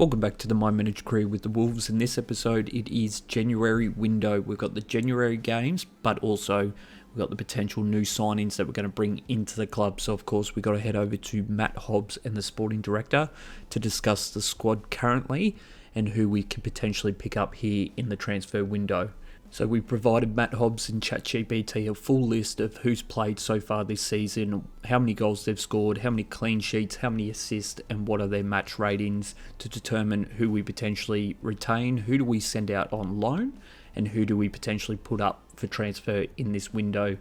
Welcome back to the My Managed Career with the Wolves. In this episode, it is January window. We've got the January games, but also we've got the potential new signings that we're going to bring into the club. So, of course, we've got to head over to Matt Hobbs and the sporting director to discuss the squad currently and who we could potentially pick up here in the transfer window. So we provided Matt Hobbs and ChatGPT a full list of who's played so far this season, how many goals they've scored, how many clean sheets, how many assists, and what are their match ratings to determine who we potentially retain, who do we send out on loan, and who do we potentially put up for transfer in this window.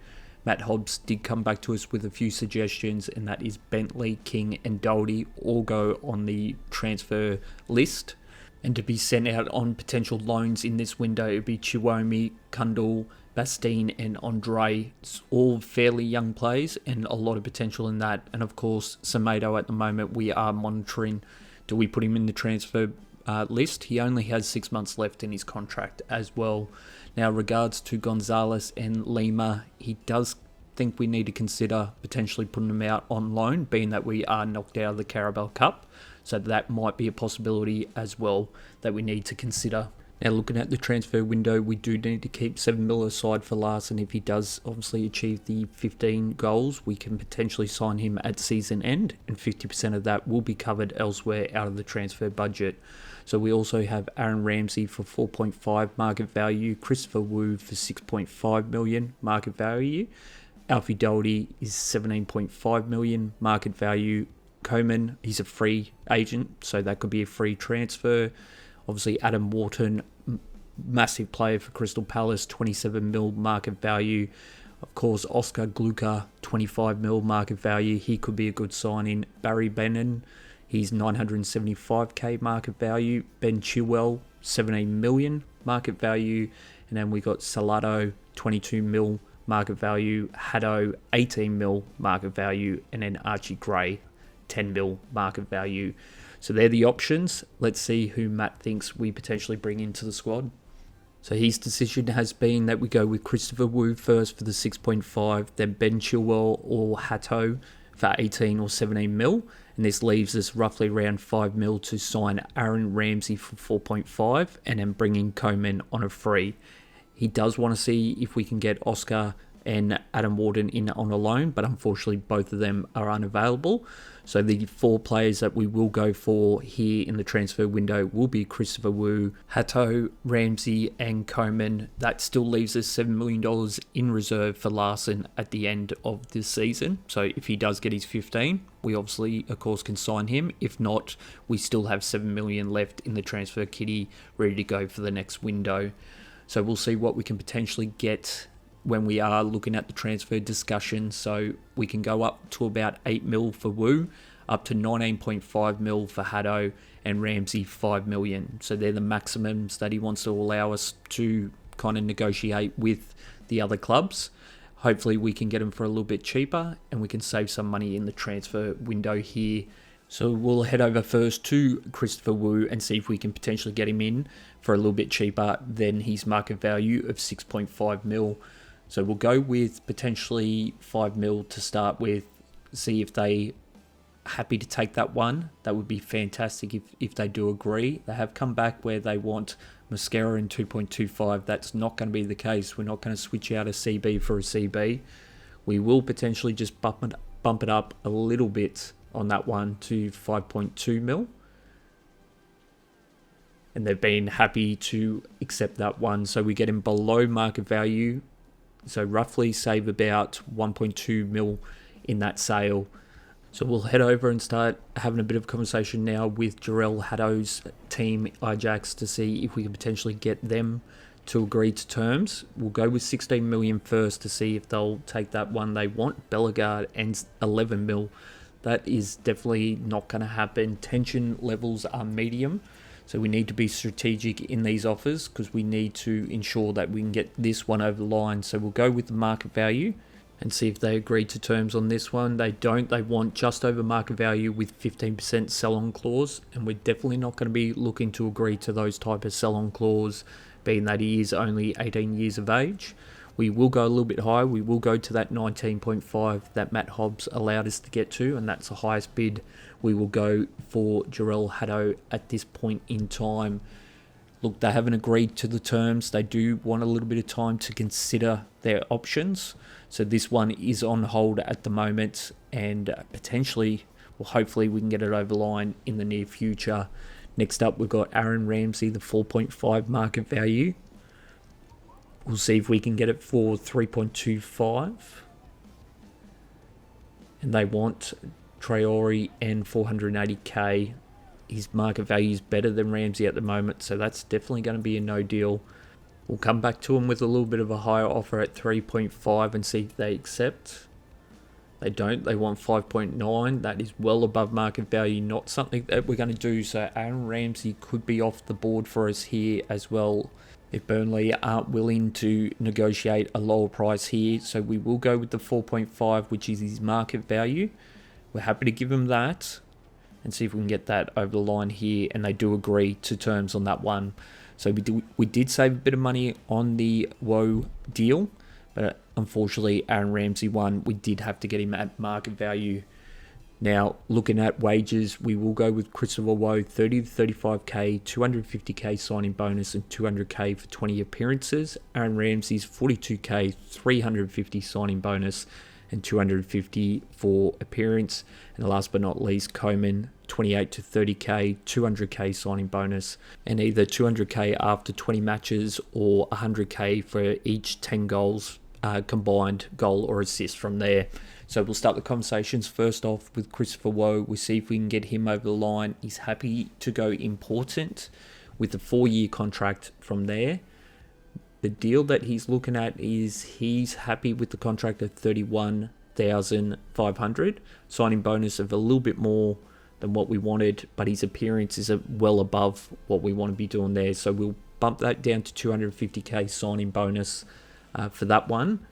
Matt Hobbs did come back to us with a few suggestions, and that is Bentley, King, and Doherty all go on the transfer list. And to be sent out on potential loans in this window, it would be Chiwomi, Kundal, Bastine and Andre. It's all fairly young players and a lot of potential in that. And of course, Semedo at the moment, we are monitoring. Do we put him in the transfer list? He only has 6 months left in his contract as well. Now, regards to Gonzalez and Lima, he does think we need to consider potentially putting them out on loan, being that we are knocked out of the Carabao Cup. So that might be a possibility as well that we need to consider. Now, looking at the transfer window, we do need to keep 7 mil aside for Larson. If he does obviously achieve the 15 goals, we can potentially sign him at season end, and 50% of that will be covered elsewhere out of the transfer budget. So we also have Aaron Ramsey for 4.5 market value, Christopher Wu for 6.5 million market value, Alfie Doherty is 17.5 million market value. Coman, he's a free agent, so that could be a free transfer. Obviously, Adam Wharton, massive player for Crystal Palace, 27 mil market value. Of course, Oscar Gloukh, 25 mil market value. He could be a good signing. Barry Bennon, he's 975k market value. Ben Chilwell, 17 million market value. And then we got Salado, 22 mil market value. Haddo, 18 mil market value. And then Archie Gray, 10 mil market value. So they're the options. Let's see who Matt thinks we potentially bring into the squad. So his decision has been that we go with Christopher Wu first for the 6.5, then Ben Chilwell or Hatto for 18 or 17 mil. And this leaves us roughly around 5 mil to sign Aaron Ramsey for 4.5 and then bring in Coman on a free. He does want to see if we can get Oscar and Adam Wharton in on a loan, but unfortunately both of them are unavailable. So the 4 players that we will go for here in the transfer window will be Christopher Wu, Hatto, Ramsey and Coman. That still leaves us $7 million in reserve for Larson at the end of this season. So if he does get his 15, we obviously, of course, can sign him. If not, we still have $7 million left in the transfer kitty ready to go for the next window. So we'll see what we can potentially get when we are looking at the transfer discussion. So we can go up to about 8 mil for Wu, up to 19.5 mil for Haddo, and Ramsey 5 million. So they're the maximums that he wants to allow us to kind of negotiate with the other clubs. Hopefully we can get him for a little bit cheaper and we can save some money in the transfer window here. So we'll head over first to Christopher Wu and see if we can potentially get him in for a little bit cheaper than his market value of 6.5 mil. So we'll go with potentially 5 mil to start with, see if they happy to take that one. That would be fantastic if they do agree. They have come back where they want Mascara in 2.25. That's not going to be the case. We're not going to switch out a CB for a CB. We will potentially just bump it up a little bit on that one to 5.2 mil. And they've been happy to accept that one. So we get him below market value. So roughly save about 1.2 mil in that sale. So we'll head over and start having a bit of conversation now with Jarrell Haddo's team, Ajax, to see if we can potentially get them to agree to terms. We'll go with 16 million first to see if they'll take that one they want. Bellegarde and 11 mil. That is definitely not going to happen. Tension levels are medium. So we need to be strategic in these offers because we need to ensure that we can get this one over the line. So we'll go with the market value and see if they agree to terms on this one. They don't. They want just over market value with 15% sell-on clause. And we're definitely not going to be looking to agree to those type of sell-on clause, being that he is only 18 years of age. We will go a little bit higher. We will go to that 19.5 that Matt Hobbs allowed us to get to, and that's the highest bid we will go for Jarrell Haddo at this point in time. Look, they haven't agreed to the terms. They do want a little bit of time to consider their options. So this one is on hold at the moment, and potentially, well, hopefully we can get it over the line in the near future. Next up, we've got Aaron Ramsey, the 4.5 market value. We'll see if we can get it for 3.25. And they want Traore and 480k. His market value is better than Ramsey at the moment, so that's definitely going to be a no deal. We'll come back to him with a little bit of a higher offer at 3.5 and see if they accept. They don't. They want 5.9. That is well above market value, not something that we're going to do. So Aaron Ramsey could be off the board for us here as well if Burnley aren't willing to negotiate a lower price here. So we will go with the 4.5, which is his market value. We're happy to give him that and see if we can get that over the line here. And they do agree to terms on that one. So we did save a bit of money on the Woe deal. But unfortunately, Aaron Ramsey won. We did have to get him at market value. Now, looking at wages, we will go with Christopher Woe, 30 to 35k, 250k signing bonus, and 200k for 20 appearances. Aaron Ramsey's 42k, 350 signing bonus, and 250 for appearance. And last but not least, Coleman, 28 to 30k, 200k signing bonus, and either 200k after 20 matches or 100k for each 10 goals, combined goal or assist from there. So we'll start the conversations first off with Christopher Woe. We'll see if we can get him over the line. He's happy to go important with a 4-year contract from there. The deal that he's looking at is he's happy with the contract at 31,500, signing bonus of a little bit more than what we wanted, but his appearance is well above what we want to be doing there. So we'll bump that down to 250k signing bonus for that one.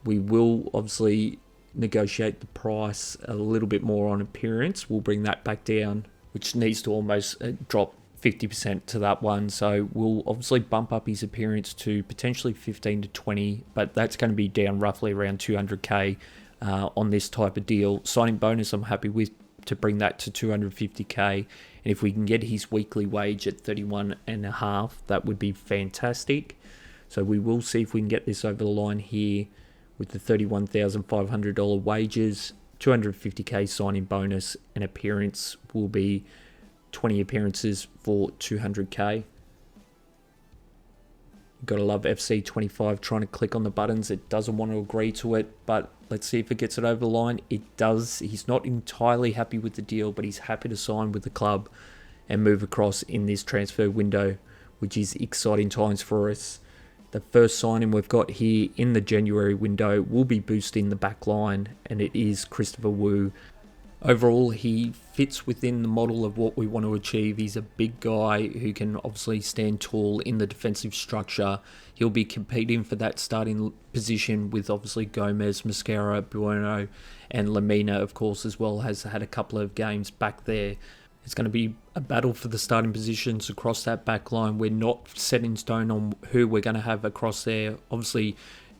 We will obviously negotiate the price a little bit more on appearance. We'll bring that back down, which needs to almost drop 50% to that one. So we'll obviously bump up his appearance to potentially 15 to 20, but that's going to be down roughly around 200k on this type of deal. Signing bonus, I'm happy with to bring that to 250k. And if we can get his weekly wage at 31.5, that would be fantastic. So we will see if we can get this over the line here with the $31,500 wages, 250k signing bonus, and appearance will be 20 appearances for 200k. Gotta love FC25 trying to click on the buttons. It doesn't want to agree to it, but let's see if it gets it over the line. It does. He's not entirely happy with the deal, but he's happy to sign with the club and move across in this transfer window, which is exciting times for us. The first signing we've got here in the January window will be boosting the back line, and it is Christopher Wu. Overall, he fits within the model of what we want to achieve. He's a big guy who can obviously stand tall in the defensive structure. He'll be competing for that starting position with obviously Gomez, Mascara, Bueno, and Lamina, of course, as well, has had a couple of games back there. It's going to be a battle for the starting positions across that back line. We're not set in stone on who we're going to have across there. Obviously,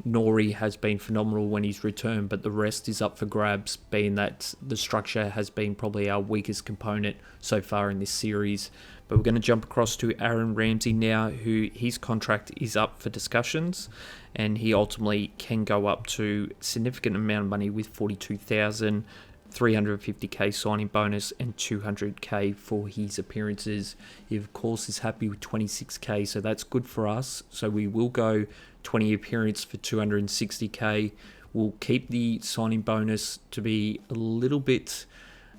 Nori has been phenomenal when he's returned, but the rest is up for grabs, being that the structure has been probably our weakest component so far in this series. But we're going to jump across to Aaron Ramsey now, who his contract is up for discussions, and he ultimately can go up to a significant amount of money with 42,000. 350k signing bonus and 200k for his appearances. He of course is happy with 26k, so that's good for us. So we will go 20 appearance for 260k. We'll keep the signing bonus to be a little bit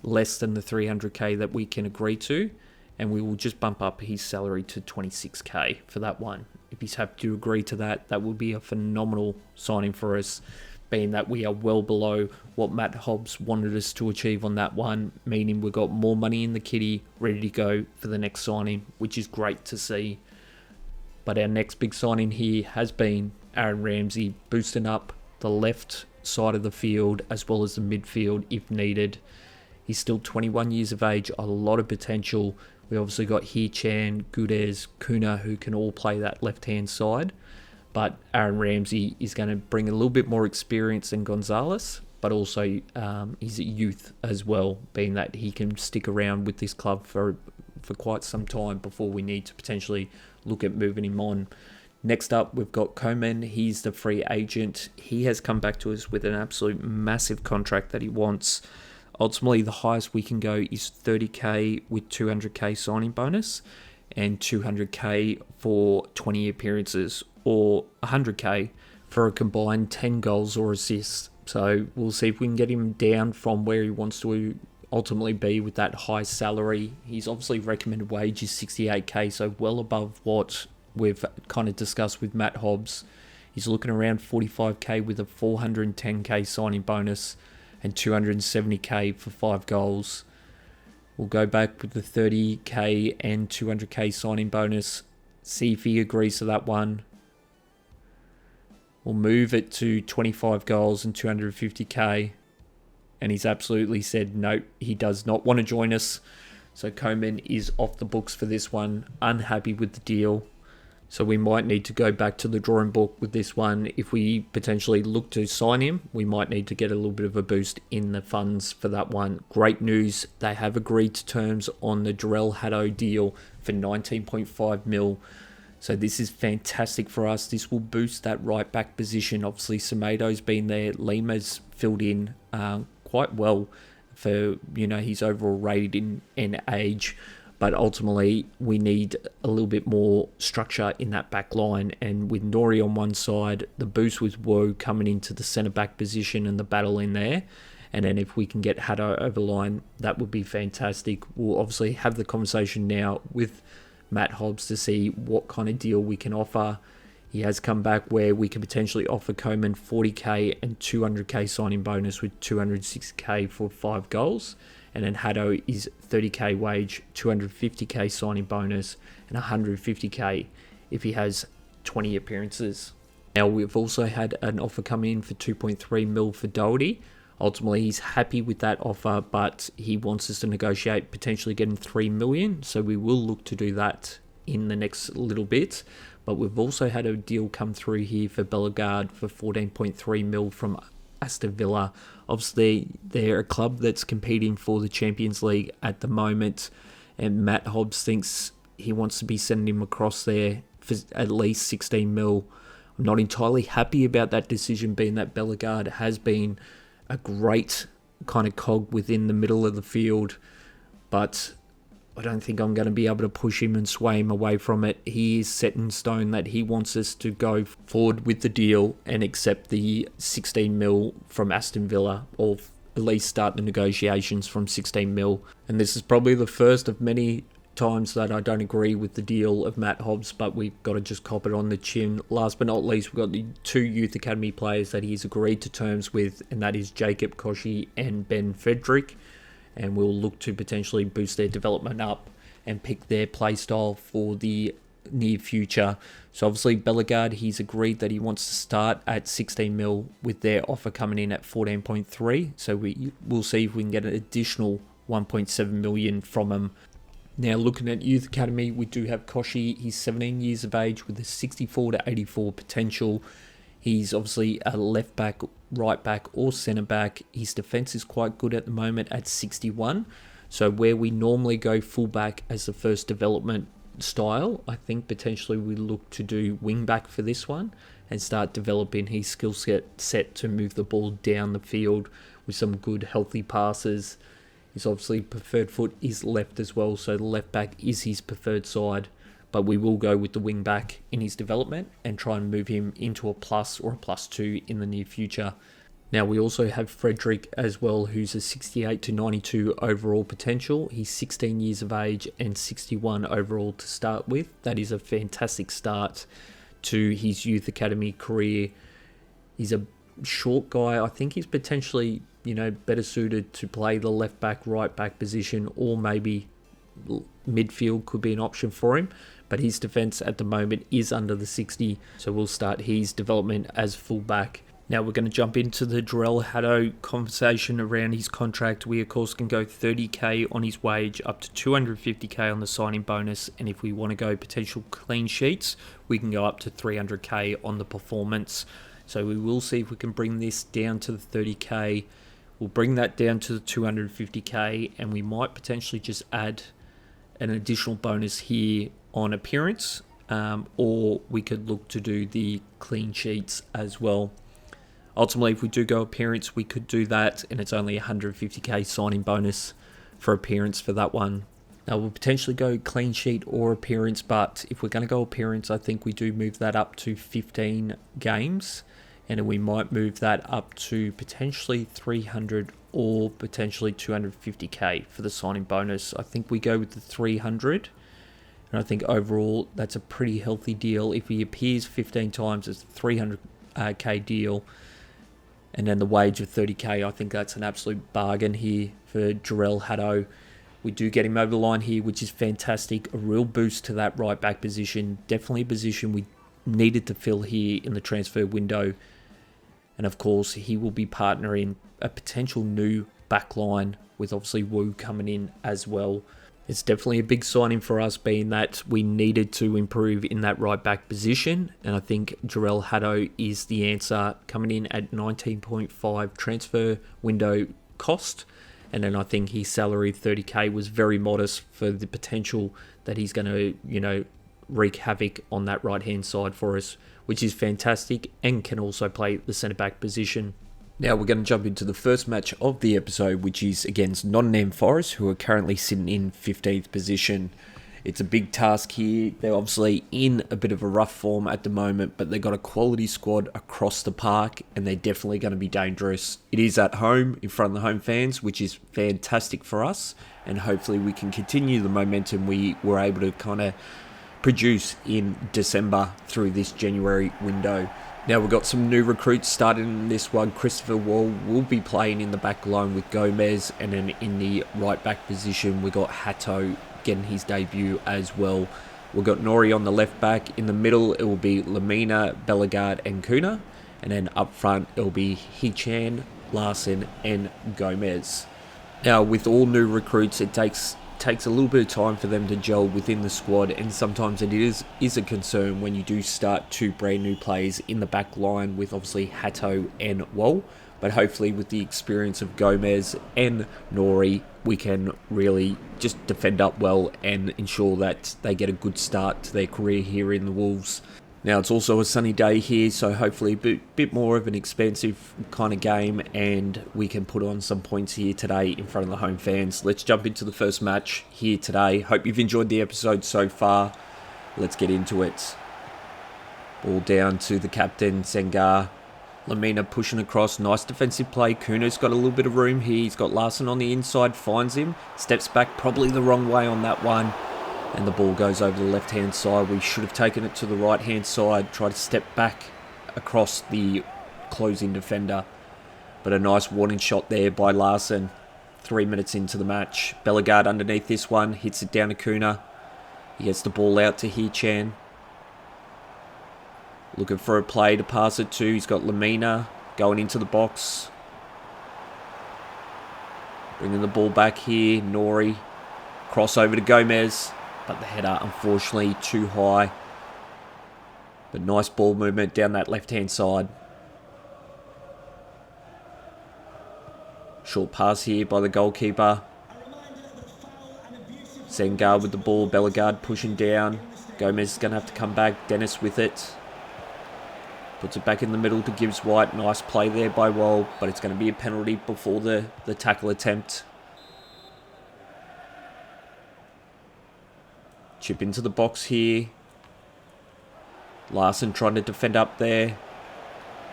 less than the 300k that we can agree to, and we will just bump up his salary to 26k for that one. If he's happy to agree to that, that will be a phenomenal signing for us, being that we are well below what Matt Hobbs wanted us to achieve on that one, meaning we've got more money in the kitty ready to go for the next signing, which is great to see. But our next big signing here has been Aaron Ramsey, boosting up the left side of the field as well as the midfield if needed. He's still 21 years of age, a lot of potential. We obviously got Hee Chan, Gudez, Kuna, who can all play that left-hand side. but Aaron Ramsey is going to bring a little bit more experience than Gonzalez, but also he's a youth as well, being that he can stick around with this club for quite some time before we need to potentially look at moving him on. Next up, we've got Coman. He's the free agent. He has come back to us with an absolute massive contract that he wants. Ultimately, the highest we can go is 30k with 200k signing bonus and 200k for 20 appearances, or 100k for a combined 10 goals or assists. So we'll see if we can get him down from where he wants to ultimately be with that high salary. His obviously recommended wage is 68k, so well above what we've kind of discussed with Matt Hobbs. He's looking around 45k with a 410k signing bonus and 270k for 5 goals. We'll go back with the 30k and 200k signing bonus, see if he agrees to that one. We'll move it to 25 goals and 250k, and he's absolutely said no, he does not want to join us. So Coman is off the books for this one, unhappy with the deal. So we might need to go back to the drawing board with this one. If we potentially look to sign him, we might need to get a little bit of a boost in the funds for that one. Great news, they have agreed to terms on the Jarrell Haddo deal for 19.5 mil. So this is fantastic for us. This will boost that right back position. Obviously, Semedo's been there. Lima's filled in quite well for his overall rating and age. But ultimately, we need a little bit more structure in that back line. And with Nori on one side, the boost with Woe coming into the centre-back position and the battle in there. And then if we can get Haddo over line, that would be fantastic. We'll obviously have the conversation now with Matt Hobbs to see what kind of deal we can offer. He has come back where we could potentially offer Coman 40k and 200k signing bonus with 206k for 5 goals. And then Haddo is 30k wage, 250k signing bonus, and 150k if he has 20 appearances. Now, we've also had an offer come in for 2.3 mil for Doherty. Ultimately, he's happy with that offer, but he wants us to negotiate potentially getting 3 million. So we will look to do that in the next little bit. But we've also had a deal come through here for Bellegarde for 14.3 mil from Aston Villa. Obviously, they're a club that's competing for the Champions League at the moment, and Matt Hobbs thinks he wants to be sending him across there for at least 16 mil. I'm not entirely happy about that decision, being that Bellegarde has been a great kind of cog within the middle of the field, but I don't think I'm going to be able to push him and sway him away from it. He is set in stone that he wants us to go forward with the deal and accept the 16 mil from Aston Villa, or at least start the negotiations from 16 mil. And this is probably the first of many times that I don't agree with the deal of Matt Hobbs, but we've got to just cop it on the chin. Last but not least, we've got the 2 youth academy players that he's agreed to terms with, and that is Jacob Koshi and Ben Frederick. And we'll look to potentially boost their development up and pick their play style for the near future. So obviously Bellegarde, he's agreed that he wants to start at 16 mil with their offer coming in at 14.3. So we'll see if we can get an additional 1.7 million from him. Now, looking at Youth Academy, we do have Koshi. He's 17 years of age with a 64 to 84 potential. He's obviously a left back, right back, or centre back. His defence is quite good at the moment at 61. So where we normally go full back as the first development style, I think potentially we look to do wing back for this one and start developing his skill set to move the ball down the field with some good healthy passes. His obviously preferred foot is left as well, so the left back is his preferred side. But we will go with the wing back in his development and try and move him into a plus or a +2 in the near future. Now, we also have Frederick as well, who's a 68 to 92 overall potential. He's 16 years of age and 61 overall to start with. That is a fantastic start to his youth academy career. He's a short guy. I think he's potentially, better suited to play the left back, right back position, or maybe midfield could be an option for him. But his defence at the moment is under the 60, so we'll start his development as fullback. Now we're going to jump into the Jarell Haddo conversation around his contract. We, of course, can go 30k on his wage, up to 250k on the signing bonus. And if we want to go potential clean sheets, we can go up to 300k on the performance. So we will see if we can bring this down to the 30k. We'll bring that down to the 250k, and we might potentially just add an additional bonus here on appearance, or we could look to do the clean sheets as well. Ultimately, if we do go appearance, we could do that, and it's only 150k signing bonus for appearance for that one. Now, we'll potentially go clean sheet or appearance, but if we're going to go appearance, I think we do move that up to 15 games, and then we might move that up to potentially 300 or potentially 250k for the signing bonus. I think we go with the 300, and I think overall that's a pretty healthy deal. If he appears 15 times, it's a 300k deal. And then the wage of 30k, I think that's an absolute bargain here for Jarell Haddo. We do get him over the line here, which is fantastic. A real boost to that right back position. Definitely a position we needed to fill here in the transfer window. And of course, he will be partnering a potential new back line with obviously Wu coming in as well. It's definitely a big signing for us, being that we needed to improve in that right back position. And I think Jarell Haddo is the answer, coming in at 19.5 transfer window cost. And then I think his salary, 30k, was very modest for the potential that he's going to, wreak havoc on that right-hand side for us, which is fantastic, and can also play the centre-back position. Now we're going to jump into the first match of the episode, which is against Nottingham Forest, who are currently sitting in 15th position. It's a big task here. They're obviously in a bit of a rough form at the moment, but they've got a quality squad across the park, and they're definitely going to be dangerous. It is at home, in front of the home fans, which is fantastic for us, and hopefully we can continue the momentum we were able to kind of produce in December through this January window. Now we've got some new recruits starting in this one. Christopher Wall will be playing in the back line with Gomez, and then in the right back position we got Hatto getting his debut as well. We've got Nori on the left back. In the middle it will be Lamina, Bellegarde and Kuna, and then up front it will be Hichan, Larson and Gomez. Now with all new recruits, it takes a little bit of time for them to gel within the squad, and sometimes it is a concern when you do start two brand new players in the back line with obviously Hatto and Wall. But hopefully with the experience of Gomez and Nori, we can really just defend up well and ensure that they get a good start to their career here in the Wolves. Now it's also a sunny day here, so hopefully a bit more of an expansive kind of game, and we can put on some points here today in front of the home fans. Let's jump into the first match here today. Hope you've enjoyed the episode so far. Let's get into it. Ball down to the captain, Sengar. Lamina pushing across. Nice defensive play. Kuno's got a little bit of room here. He's got Larson on the inside, finds him. Steps back probably the wrong way on that one. And the ball goes over the left-hand side. We should have taken it to the right-hand side. Try to step back across the closing defender. But a nice warning shot there by Larson. 3 minutes into the match. Bellegarde underneath this one. Hits it down to Kuna. He gets the ball out to Hichan. Looking for a play to pass it to. He's got Lamina going into the box. Bringing the ball back here. Nori. Cross over to Gomez. But the header, unfortunately, too high. But nice ball movement down that left-hand side. Short pass here by the goalkeeper. Sengar with the ball. Bellegarde pushing down. Gomez is going to have to come back. Dennis with it. Puts it back in the middle to Gibbs White. Nice play there by Wall. But it's going to be a penalty before the tackle attempt. Chip into the box here. Larson trying to defend up there.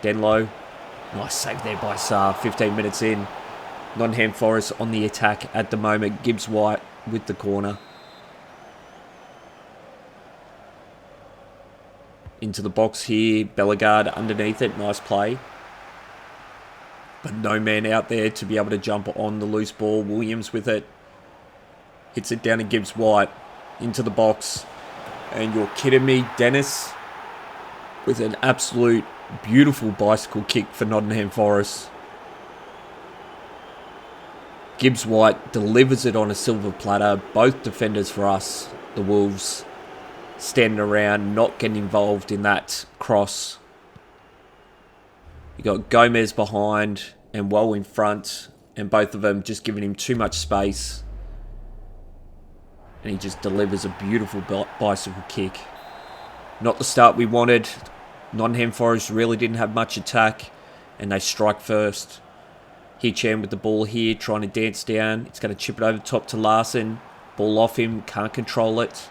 Denlow. Nice save there by Saar. 15 minutes in. Nottingham Forest on the attack at the moment. Gibbs White with the corner. Into the box here. Bellegarde underneath it. Nice play. But no man out there to be able to jump on the loose ball. Williams with it. Hits it down to Gibbs White. Into the box. And you're kidding me, Dennis. with an absolute beautiful bicycle kick for Nottingham Forest. Gibbs White delivers it on a silver platter. Both defenders for us, the Wolves, standing around, not getting involved in that cross. You got Gomez behind and well in front, and both of them just giving him too much space. And he just delivers a beautiful bicycle kick. Not the start we wanted. Nottingham Forest really didn't have much attack, and they strike first. Hichan with the ball here, trying to dance down. It's going to chip it over the top to Larson. Ball off him, can't control it.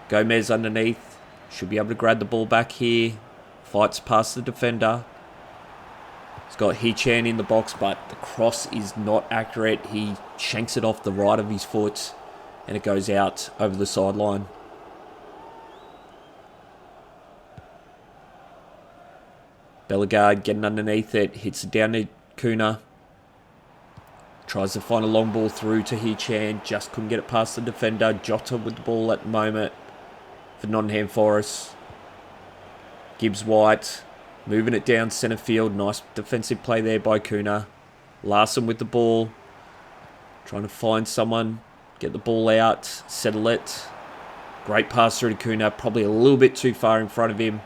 Gomez underneath. Should be able to grab the ball back here. Fights past the defender. He's got Hichan in the box, but the cross is not accurate. He shanks it off the right of his foot, and it goes out over the sideline. Bellegarde getting underneath it, hits it down to Kuna. Tries to find a long ball through to Hichan, just couldn't get it past the defender. Jota with the ball at the moment for Nottingham Forest. Gibbs White moving it down centre field. Nice defensive play there by Kuna. Larson with the ball, trying to find someone, get the ball out, settle it. Great pass through to Kuna, probably a little bit too far in front of him.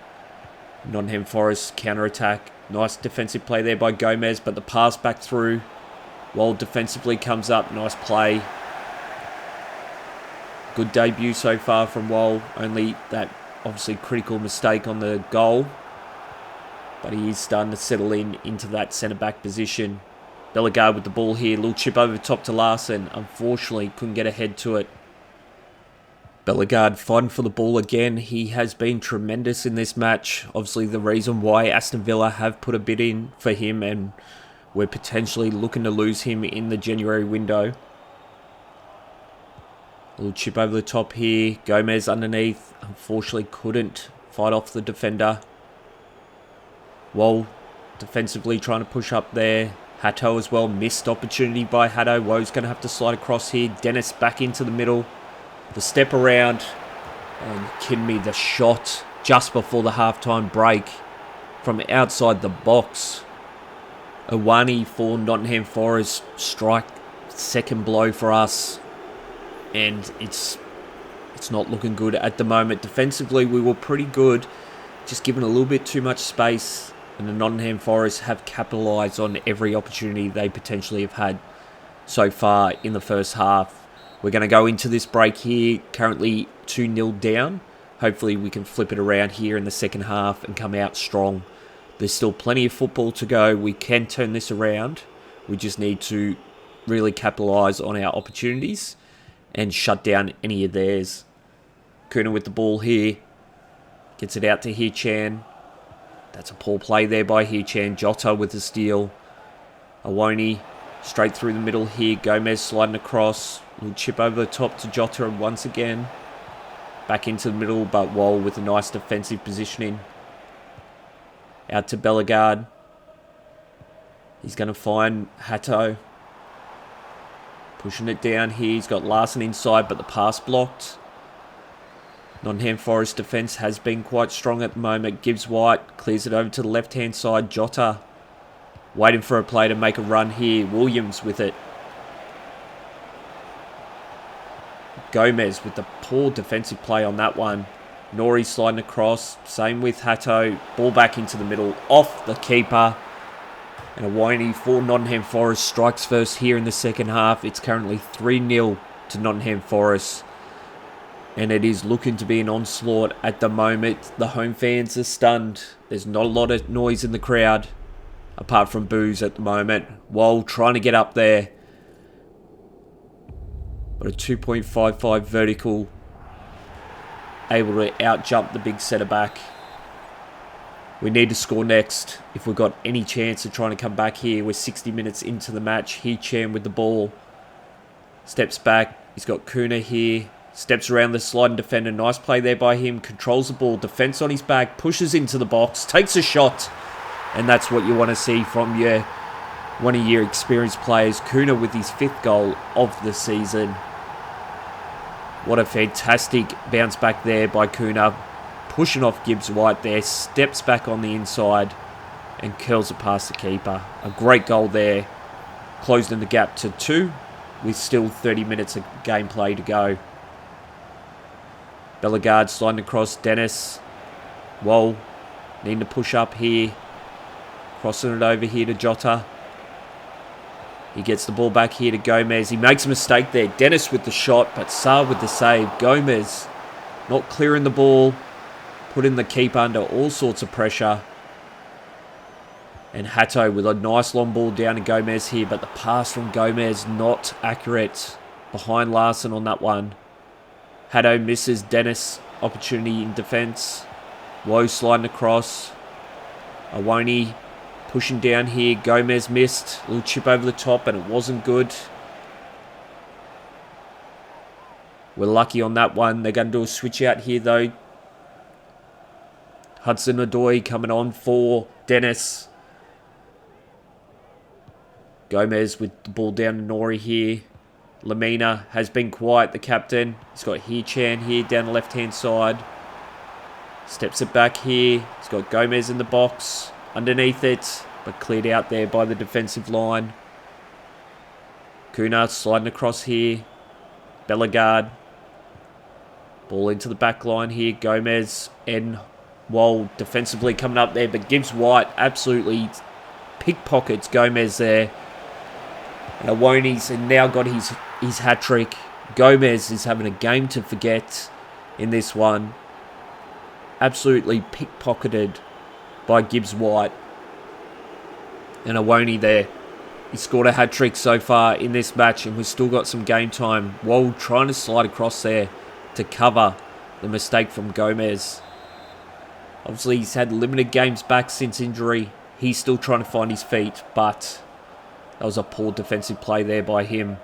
Nottingham Forest counter-attack. Nice defensive play there by Gomez, but the pass back through. While defensively comes up, nice play. Good debut so far from Wall. Only that obviously critical mistake on the goal. But he is starting to settle into that centre-back position. Bellegarde with the ball here. Little chip over the top to Larson. Unfortunately, couldn't get ahead to it. Bellegarde fighting for the ball again. He has been tremendous in this match. Obviously the reason why Aston Villa have put a bid in for him, and we're potentially looking to lose him in the January window. A little chip over the top here. Gomez underneath. Unfortunately couldn't fight off the defender. Wall defensively trying to push up there. Hatto as well. Missed opportunity by Hatto. Woe's going to have to slide across here. Dennis back into the middle. The step around, and kidding me, the shot just before the halftime break from outside the box. Awani for Nottingham Forest, strike second blow for us, and it's not looking good at the moment. Defensively, we were pretty good, just given a little bit too much space, and the Nottingham Forest have capitalised on every opportunity they potentially have had so far in the first half. We're going to go into this break here, currently 2-0 down. Hopefully we can flip it around here in the second half and come out strong. There's still plenty of football to go. We can turn this around. We just need to really capitalise on our opportunities and shut down any of theirs. Kuna with the ball here. Gets it out to Hichan. That's a poor play there by Hichan. Jota with the steal. Awani straight through the middle here. Gomez sliding across. Little chip over the top to Jota once again. Back into the middle, but Wall with a nice defensive positioning. Out to Bellegarde. He's going to find Hatto. Pushing it down here. He's got Larson inside, but the pass blocked. Nottingham Forest defence has been quite strong at the moment. Gibbs White clears it over to the left-hand side. Jota waiting for a play to make a run here. Williams with it. Gomez with the poor defensive play on that one. Nori sliding across. Same with Hatto. Ball back into the middle. Off the keeper. And Awani for Nottingham Forest strikes first here in the second half. It's currently 3-0 to Nottingham Forest. And it is looking to be an onslaught at the moment. The home fans are stunned. There's not a lot of noise in the crowd, apart from boos at the moment. Wall trying to get up there. But a 2.55 vertical, able to out-jump the big centre-back. We need to score next if we've got any chance of trying to come back here. We're 60 minutes into the match. Hichan with the ball. Steps back. He's got Kuna here. Steps around the sliding defender. Nice play there by him. Controls the ball. Defence on his back. Pushes into the box. Takes a shot. And that's what you want to see from one of your experienced players. Kuna with his 5th goal of the season. What a fantastic bounce back there by Kuna. pushing off Gibbs White there, steps back on the inside and curls it past the keeper. A great goal there, closing the gap to 2 with still 30 minutes of gameplay to go. Bellegarde sliding across, Dennis. Whoa, needing to push up here. Crossing it over here to Jota. He gets the ball back here to Gomez. He makes a mistake there. Dennis with the shot, but Saar with the save. Gomez not clearing the ball, putting the keeper under all sorts of pressure. And Hato with a nice long ball down to Gomez here, but the pass from Gomez not accurate. Behind Larson on that one. Hato misses Dennis. Opportunity in defence. Woe sliding across. Awoni pushing down here. Gomez missed. A little chip over the top and it wasn't good. We're lucky on that one. They're going to do a switch out here though. Hudson-Odoi coming on for Dennis. Gomez with the ball down to Nori here. Lamina has been quiet, the captain. He's got Hee-Chan here down the left-hand side. Steps it back here. He's got Gomez in the box. Underneath it, but cleared out there by the defensive line. Kuna sliding across here. Bellegarde. Ball into the back line here. Gomez and Wall defensively coming up there, but Gibbs White absolutely pickpockets Gomez there. And Awoni's now got his hat-trick. Gomez is having a game to forget in this one. Absolutely pickpocketed by Gibbs White. And Awoni there. He scored a hat-trick so far in this match and we've still got some game time. Wall trying to slide across there to cover the mistake from Gomez. Obviously he's had limited games back since injury. He's still trying to find his feet, but that was a poor defensive play there by him.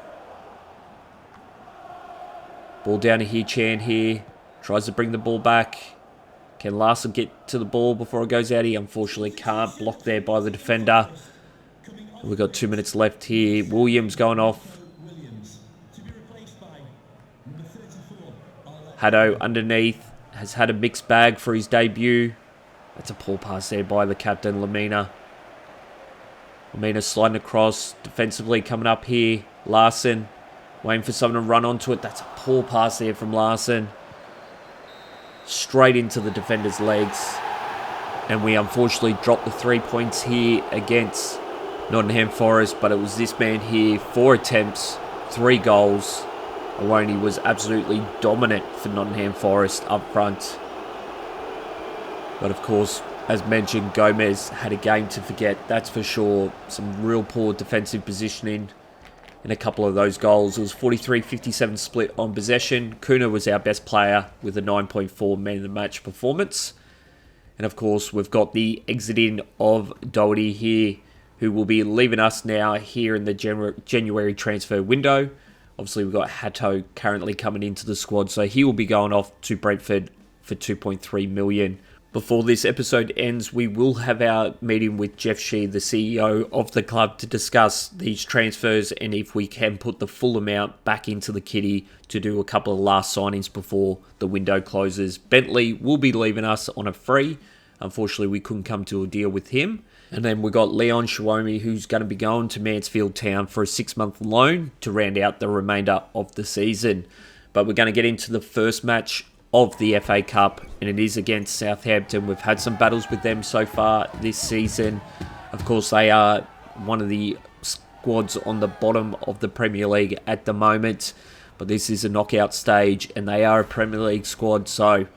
Ball down to Hee-Chan here. Tries to bring the ball back. Can Larson get to the ball before it goes out? He unfortunately can't. Blocked there by the defender. We've got 2 minutes left here. Williams going off. Hato underneath. Has had a mixed bag for his debut. That's a poor pass there by the captain, Lamina. Lamina sliding across. Defensively coming up here. Larson. Waiting for someone to run onto it. That's a poor pass there from Larson. Straight into the defender's legs. And we unfortunately dropped the 3 points here against Nottingham Forest. But it was this man here. 4 attempts, 3 goals. Awoni was absolutely dominant for Nottingham Forest up front. But of course, as mentioned, Gomez had a game to forget. That's for sure. Some real poor defensive positioning in a couple of those goals. It was 43-57 split on possession. Kuna was our best player with a 9.4 man of the match performance. And of course, we've got the exiting of Doherty here, who will be leaving us now here in the January transfer window. Obviously, we've got Hato currently coming into the squad, so he will be going off to Brentford for 2.3 million. Before this episode ends, we will have our meeting with Jeff Shee, the CEO of the club, to discuss these transfers and if we can put the full amount back into the kitty to do a couple of last signings before the window closes. Bentley will be leaving us on a free. Unfortunately, we couldn't come to a deal with him. And then we've got Leon Shiomi, who's going to be going to Mansfield Town for a 6-month loan to round out the remainder of the season. But we're going to get into the first match of the FA Cup, and it is against Southampton. We've had some battles with them so far this season. Of course, they are one of the squads on the bottom of the Premier League at the moment, but this is a knockout stage, and they are a Premier League squad, so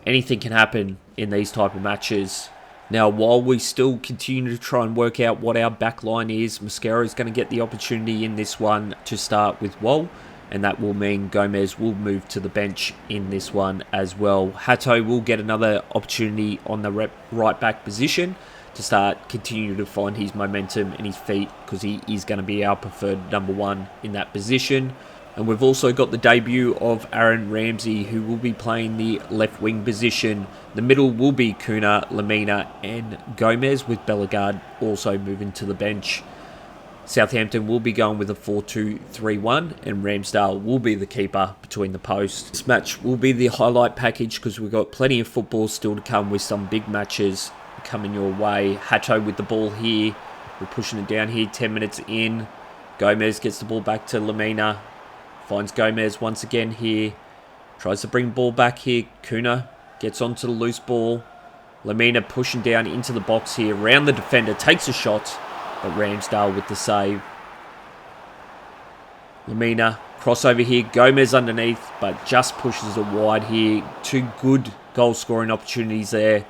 anything can happen in these type of matches. Now, while we still continue to try and work out what our back line is, Mosquera is going to get the opportunity in this one to start with Wall, and that will mean Gomez will move to the bench in this one as well. Hato will get another opportunity on the right back position to start continuing to find his momentum and his feet, because he is going to be our preferred number 1 in that position. And we've also got the debut of Aaron Ramsey, who will be playing the left wing position. The middle will be Kuna, Lamina and Gomez, with Bellegarde also moving to the bench. Southampton will be going with a 4-2-3-1 and Ramsdale will be the keeper between the posts. This match will be the highlight package because we've got plenty of football still to come with some big matches coming your way. Hato with the ball here. We're pushing it down here, 10 minutes in. Gomez gets the ball back to Lamina. Finds Gomez once again here. Tries to bring the ball back here. Kuna gets onto the loose ball. Lamina pushing down into the box here. Round the defender. Takes a shot. But Ramsdale with the save. Lamina. Crossover here. Gomez underneath. But just pushes it wide here. Two good goal scoring opportunities there.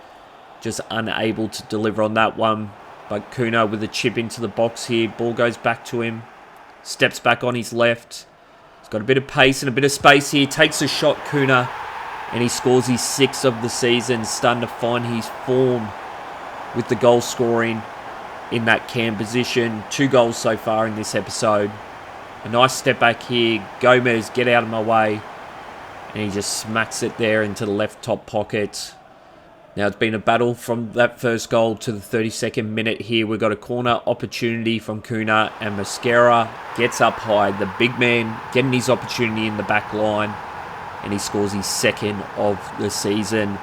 Just unable to deliver on that one. But Kuna with a chip into the box here. Ball goes back to him. Steps back on his left. He's got a bit of pace and a bit of space here. Takes a shot, Kuna. And he scores his 6th of the season. Starting to find his form with the goal scoring in that cam position. 2 goals so far in this episode. A nice step back here. Gomez, get out of my way. And he just smacks it there into the left top pocket. Now it's been a battle from that first goal to the 32nd minute here. We've got a corner opportunity from Kuna and Mosquera gets up high. The big man getting his opportunity in the back line and he scores his 2nd of the season.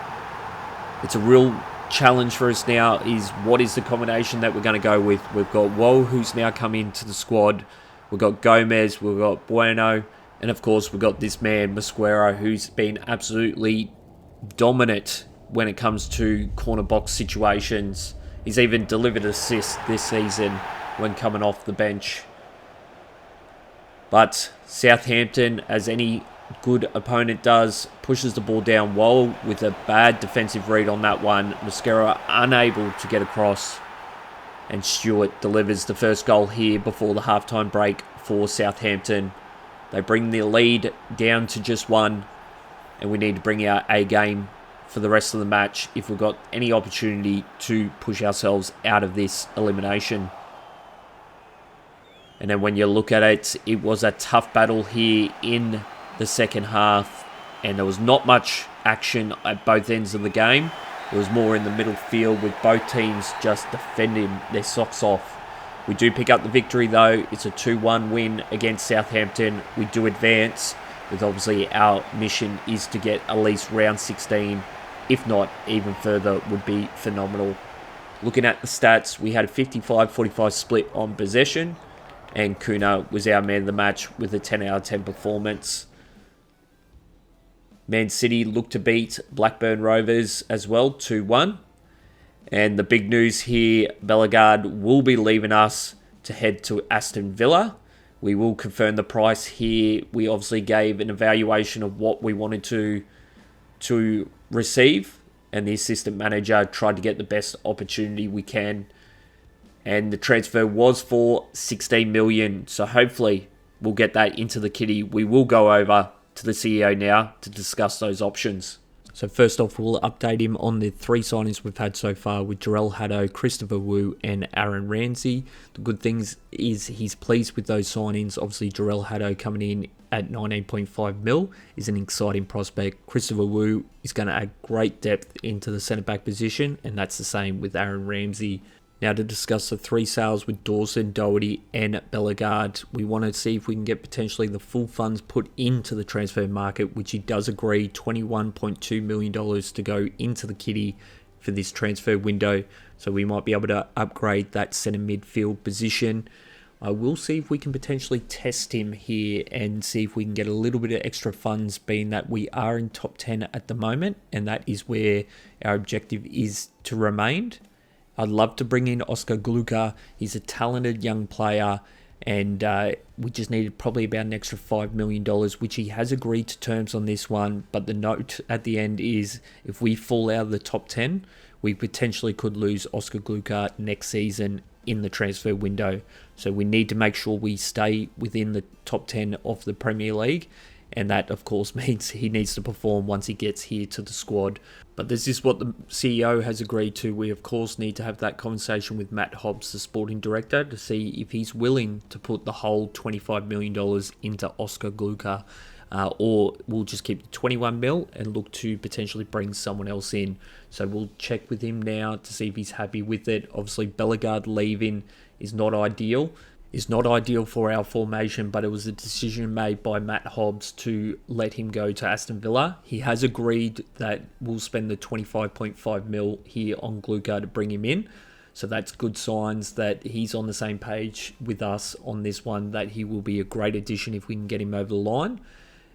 It's a real challenge for us now is what is the combination that we're going to go with. We've got Woe who's now come into the squad. We've got Gomez, we've got Bueno and of course we've got this man Mosquera who's been absolutely dominant when it comes to corner box situations. He's even delivered assists this season when coming off the bench. But Southampton, as any good opponent does, pushes the ball down well with a bad defensive read on that one. Mosquera unable to get across. And Stewart delivers the first goal here before the halftime break for Southampton. They bring the lead down to just 1. And we need to bring our A game for the rest of the match if we've got any opportunity to push ourselves out of this elimination. And then when you look at it, it was a tough battle here in the second half and there was not much action at both ends of the game. It was more in the middle field with both teams just defending their socks off. We do pick up the victory though. It's a 2-1 win against Southampton. We do advance with obviously our mission is to get at least round 16. If not, even further would be phenomenal. Looking at the stats, we had a 55-45 split on possession. And Kuna was our man of the match with a 10 out of 10 performance. Man City looked to beat Blackburn Rovers as well, 2-1. And the big news here, Bellegarde will be leaving us to head to Aston Villa. We will confirm the price here. We obviously gave an evaluation of what we wanted to receive, and the assistant manager tried to get the best opportunity we can, and the transfer was for 16 million, so hopefully we'll get that into the kitty. We will go over to the CEO now to discuss those options. So first off, we'll update him on the 3 signings we've had so far with Jarell Haddo, Christopher Wu and Aaron Ramsey. The good things is he's pleased with those signings. Obviously, Jarell Haddo coming in at 19.5 mil is an exciting prospect. Christopher Wu is going to add great depth into the centre-back position, and that's the same with Aaron Ramsey. Now to discuss the 3 sales with Dawson, Doherty and Bellegarde. We want to see if we can get potentially the full funds put into the transfer market, which he does agree $21.2 million to go into the kitty for this transfer window. So we might be able to upgrade that centre midfield position. I will see if we can potentially test him here and see if we can get a little bit of extra funds, being that we are in top 10 at the moment, and that is where our objective is to remain. I'd love to bring in Oscar Gloukh. He's a talented young player, and we just needed probably about an extra $5 million, which he has agreed to terms on this one. But the note at the end is if we fall out of the top 10, we potentially could lose Oscar Gloukh next season in the transfer window. So we need to make sure we stay within the top 10 of the Premier League. And that, of course, means he needs to perform once he gets here to the squad. But this is what the CEO has agreed to. We, of course, need to have that conversation with Matt Hobbs, the sporting director, to see if he's willing to put the whole $25 million into Oscar Gloukh. Or we'll just keep the 21 mil and look to potentially bring someone else in. So we'll check with him now to see if he's happy with it. Obviously, Bellegarde leaving is not ideal. is not ideal for our formation, but it was a decision made by Matt Hobbs to let him go to Aston Villa. He has agreed that we'll spend the 25.5 mil here on Gloukh to bring him in. So that's good signs that he's on the same page with us on this one, that he will be a great addition if we can get him over the line.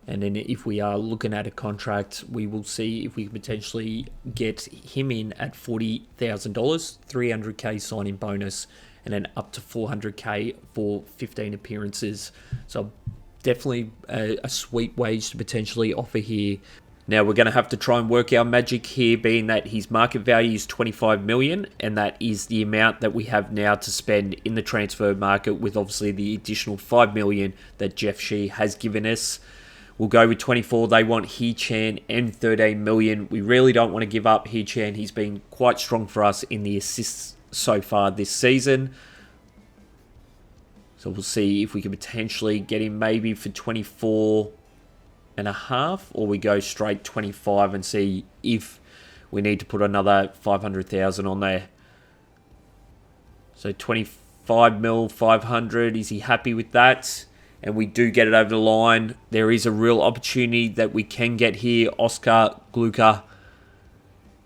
And then if we are looking at a contract, we will see if we can potentially get him in at $40,000, 300k signing bonus, and then up to 400k for 15 appearances. So definitely a sweet wage to potentially offer here. Now we're going to have to try and work our magic here, being that his market value is 25 million, and that is the amount that we have now to spend in the transfer market, with obviously the additional 5 million that Jeff Shee has given us. We'll go with 24. They want Hee-Chan and 13 million. We really don't want to give up Hee-Chan. He's been quite strong for us in the assists so far this season. So we'll see if we can potentially get him maybe for 24 and a half, or we go straight 25 and see if we need to put another 500,000 on there. So 25 mil, 500. Is he happy with that? And we do get it over the line. There is a real opportunity that we can get here. Oscar Gloukh,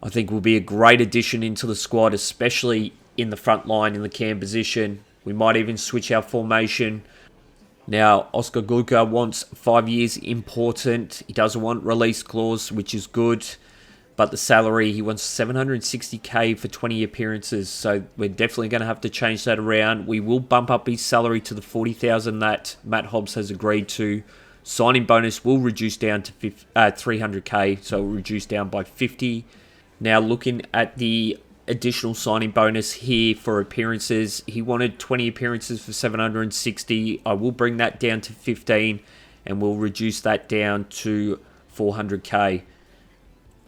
I think, will be a great addition into the squad, especially in the front line in the cam position. We might even switch our formation. Now, Oscar Gloukh wants 5 years important. He doesn't want release clause, which is good. But the salary, he wants 760k for 20 appearances. So we're definitely going to have to change that around. We will bump up his salary to the 40,000 that Matt Hobbs has agreed to. Signing bonus will reduce down to 300k, so it will reduce down by 50. Now looking at the additional signing bonus here for appearances, he wanted 20 appearances for 760. I will bring that down to 15, and we'll reduce that down to 400k.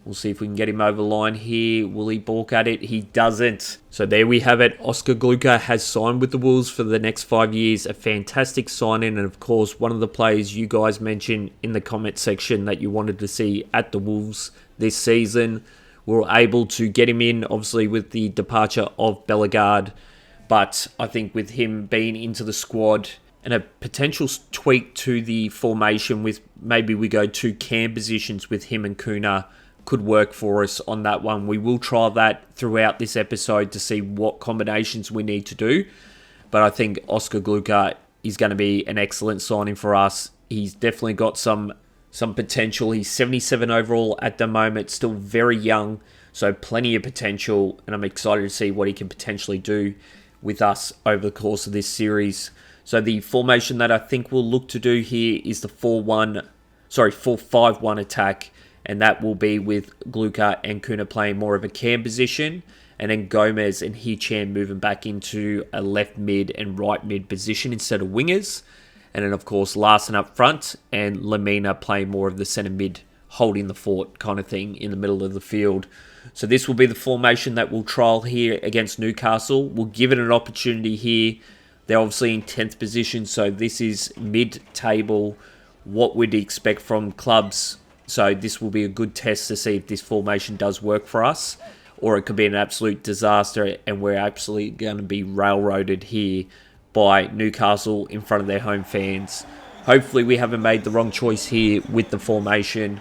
We'll see if we can get him over the line here. Will he balk at it? He doesn't. So there we have it. Oscar Gloukh has signed with the Wolves for the next 5 years. A fantastic signing. And of course, one of the players you guys mentioned in the comment section that you wanted to see at the Wolves this season. We were able to get him in, obviously, with the departure of Bellegarde. But I think with him being into the squad and a potential tweak to the formation, with maybe we go 2 cam positions with him and Kuna, could work for us on that one. We will try that throughout this episode to see what combinations we need to do. But I think Oscar Gloukh is going to be an excellent signing for us. He's definitely got some potential. He's 77 overall at the moment, still very young, so plenty of potential, and I'm excited to see what he can potentially do with us over the course of this series. So the formation that I think we'll look to do here is the 4-5-1 attack. And that will be with Gloukh and Kuna playing more of a cam position, and then Gomez and Hee-Chan moving back into a left mid and right mid position instead of wingers. And then, of course, Larson up front and Lamina playing more of the centre mid, holding the fort kind of thing in the middle of the field. So this will be the formation that we'll trial here against Newcastle. We'll give it an opportunity here. They're obviously in 10th position, so this is mid-table, what we'd expect from clubs. So this will be a good test to see if this formation does work for us, or it could be an absolute disaster and we're absolutely going to be railroaded here by Newcastle in front of their home fans. Hopefully we haven't made the wrong choice here with the formation,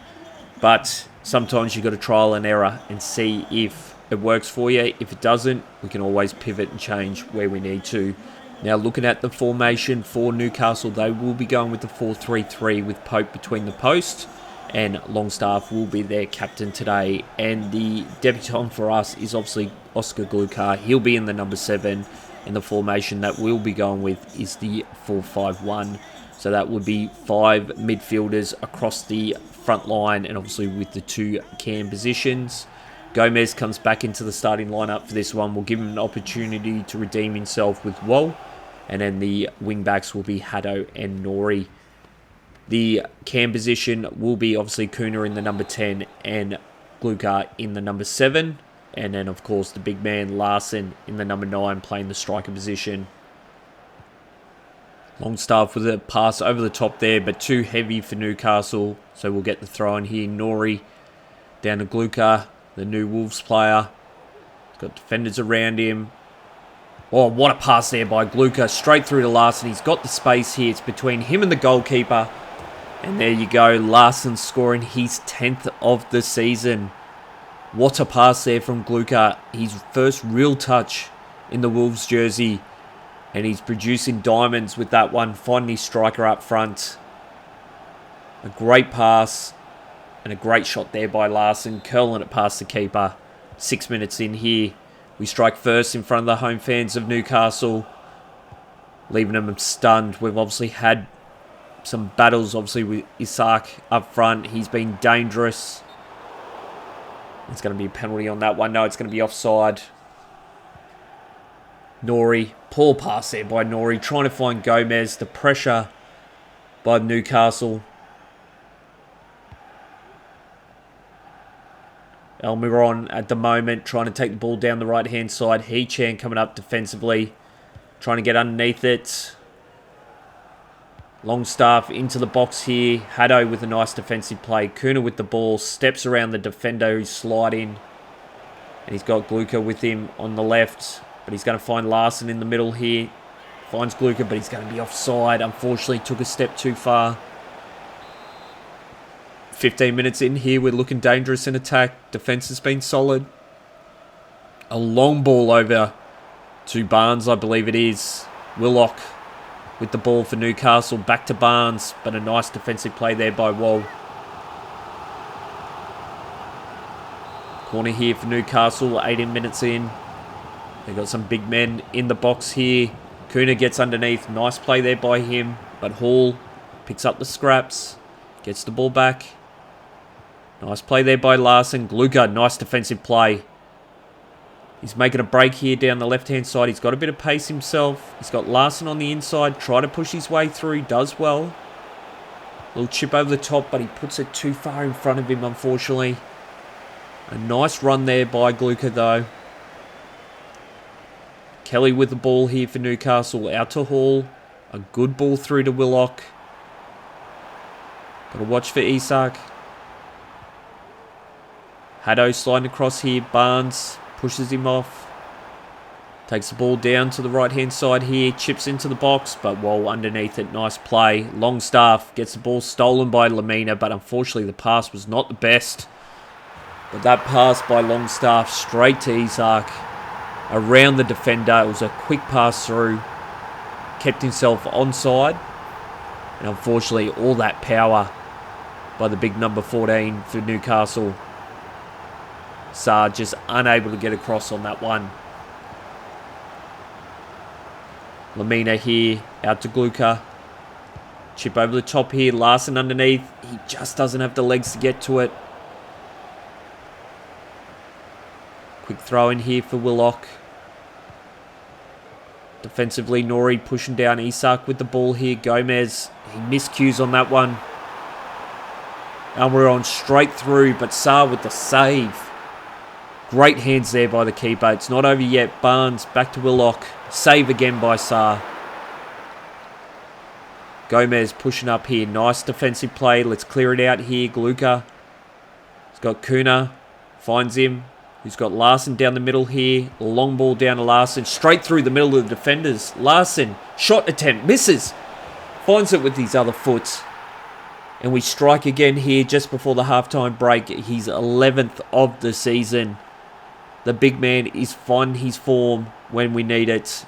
but sometimes you've got to trial and error and see if it works for you. If it doesn't, we can always pivot and change where we need to. Now looking at the formation for Newcastle, they will be going with the 4-3-3 with Pope between the posts. And Longstaff will be their captain today. And the debutant for us is obviously Oscar Gloukh. He'll be in the number 7. And the formation that we'll be going with is the 4-5-1. So that would be 5 midfielders across the front line, and obviously with the 2 cam positions. Gomez comes back into the starting lineup for this one. We'll give him an opportunity to redeem himself with Wall. And then the wing backs will be Haddo and Nori. The cam position will be obviously Kuna in the number 10 and Gloukh in the number 7. And then, of course, the big man Larson in the number 9 playing the striker position. Longstaff with a pass over the top there, but too heavy for Newcastle. So we'll get the throw in here. Nori down to Gloukh, the new Wolves player. He's got defenders around him. Oh, what a pass there by Gloukh. Straight through to Larson. He's got the space here. It's between him and the goalkeeper. And there you go. Larson scoring his 10th of the season. What a pass there from Gloukh. His first real touch in the Wolves jersey. And he's producing diamonds with that one. Finding his striker up front. A great pass. And a great shot there by Larson. Curling it past the keeper. 6 minutes in here. We strike first in front of the home fans of Newcastle. Leaving them stunned. We've obviously had some battles, obviously, with Isak up front. He's been dangerous. It's going to be a penalty on that one. No, it's going to be offside. Nori. Poor pass there by Nori. Trying to find Gomez. The pressure by Newcastle. Almiron at the moment trying to take the ball down the right-hand side. Hee-Chan coming up defensively. Trying to get underneath it. Longstaff into the box here. Haddo with a nice defensive play. Kuna with the ball. Steps around the defender who's sliding. And he's got Gloukh with him on the left. But he's going to find Larson in the middle here. Finds Gloukh, but he's going to be offside. Unfortunately, took a step too far. 15 minutes in here, we're looking dangerous in attack. Defence has been solid. A long ball over to Barnes, I believe it is. Willock with the ball for Newcastle. Back to Barnes, but a nice defensive play there by Wall. Corner here for Newcastle, 18 minutes in. They've got some big men in the box here. Kuna gets underneath. Nice play there by him. But Hall picks up the scraps. Gets the ball back. Nice play there by Larson. Gloukh, nice defensive play. He's making a break here down the left-hand side. He's got a bit of pace himself. He's got Larson on the inside. Try to push his way through. He does well. Little chip over the top, but he puts it too far in front of him, unfortunately. A nice run there by Gloukh, though. Kelly with the ball here for Newcastle. Out to Hall. A good ball through to Willock. Got to watch for Isak. Haddo sliding across here. Barnes pushes him off. Takes the ball down to the right-hand side here. Chips into the box, but Wall underneath it. Nice play. Longstaff gets the ball stolen by Lamina, but unfortunately the pass was not the best. But that pass by Longstaff straight to Isak. Around the defender. It was a quick pass through. Kept himself onside. And unfortunately all that power by the big number 14 for Newcastle. Sarr just unable to get across on that one. Lamina here, out to Gloukh. Chip over the top here, Larson underneath. He just doesn't have the legs to get to it. Quick throw in here for Willock. Defensively, Nori pushing down Isak with the ball here. Gomez, he miscues on that one. And we're on straight through, but Sarr with the save. Great hands there by the keeper. It's not over yet. Barnes back to Willock. Save again by Sarr. Gomez pushing up here. Nice defensive play. Let's clear it out here. Gloukh. He's got Kuna. Finds him. He's got Larson down the middle here. Long ball down to Larson. Straight through the middle of the defenders. Larson. Shot attempt. Misses. Finds it with his other foot. And we strike again here just before the halftime break. He's 11th of the season. The big man is finding his form when we need it.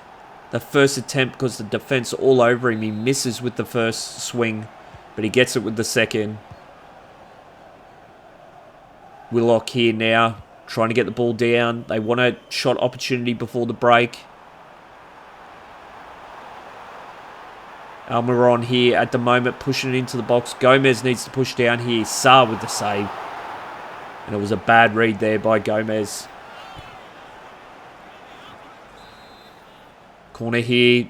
The first attempt, because the defence all over him, he misses with the first swing, but he gets it with the second. Willock here now, trying to get the ball down. They want a shot opportunity before the break. Almiron here at the moment, pushing it into the box. Gomez needs to push down here. Sarr with the save. And it was a bad read there by Gomez. Corner here.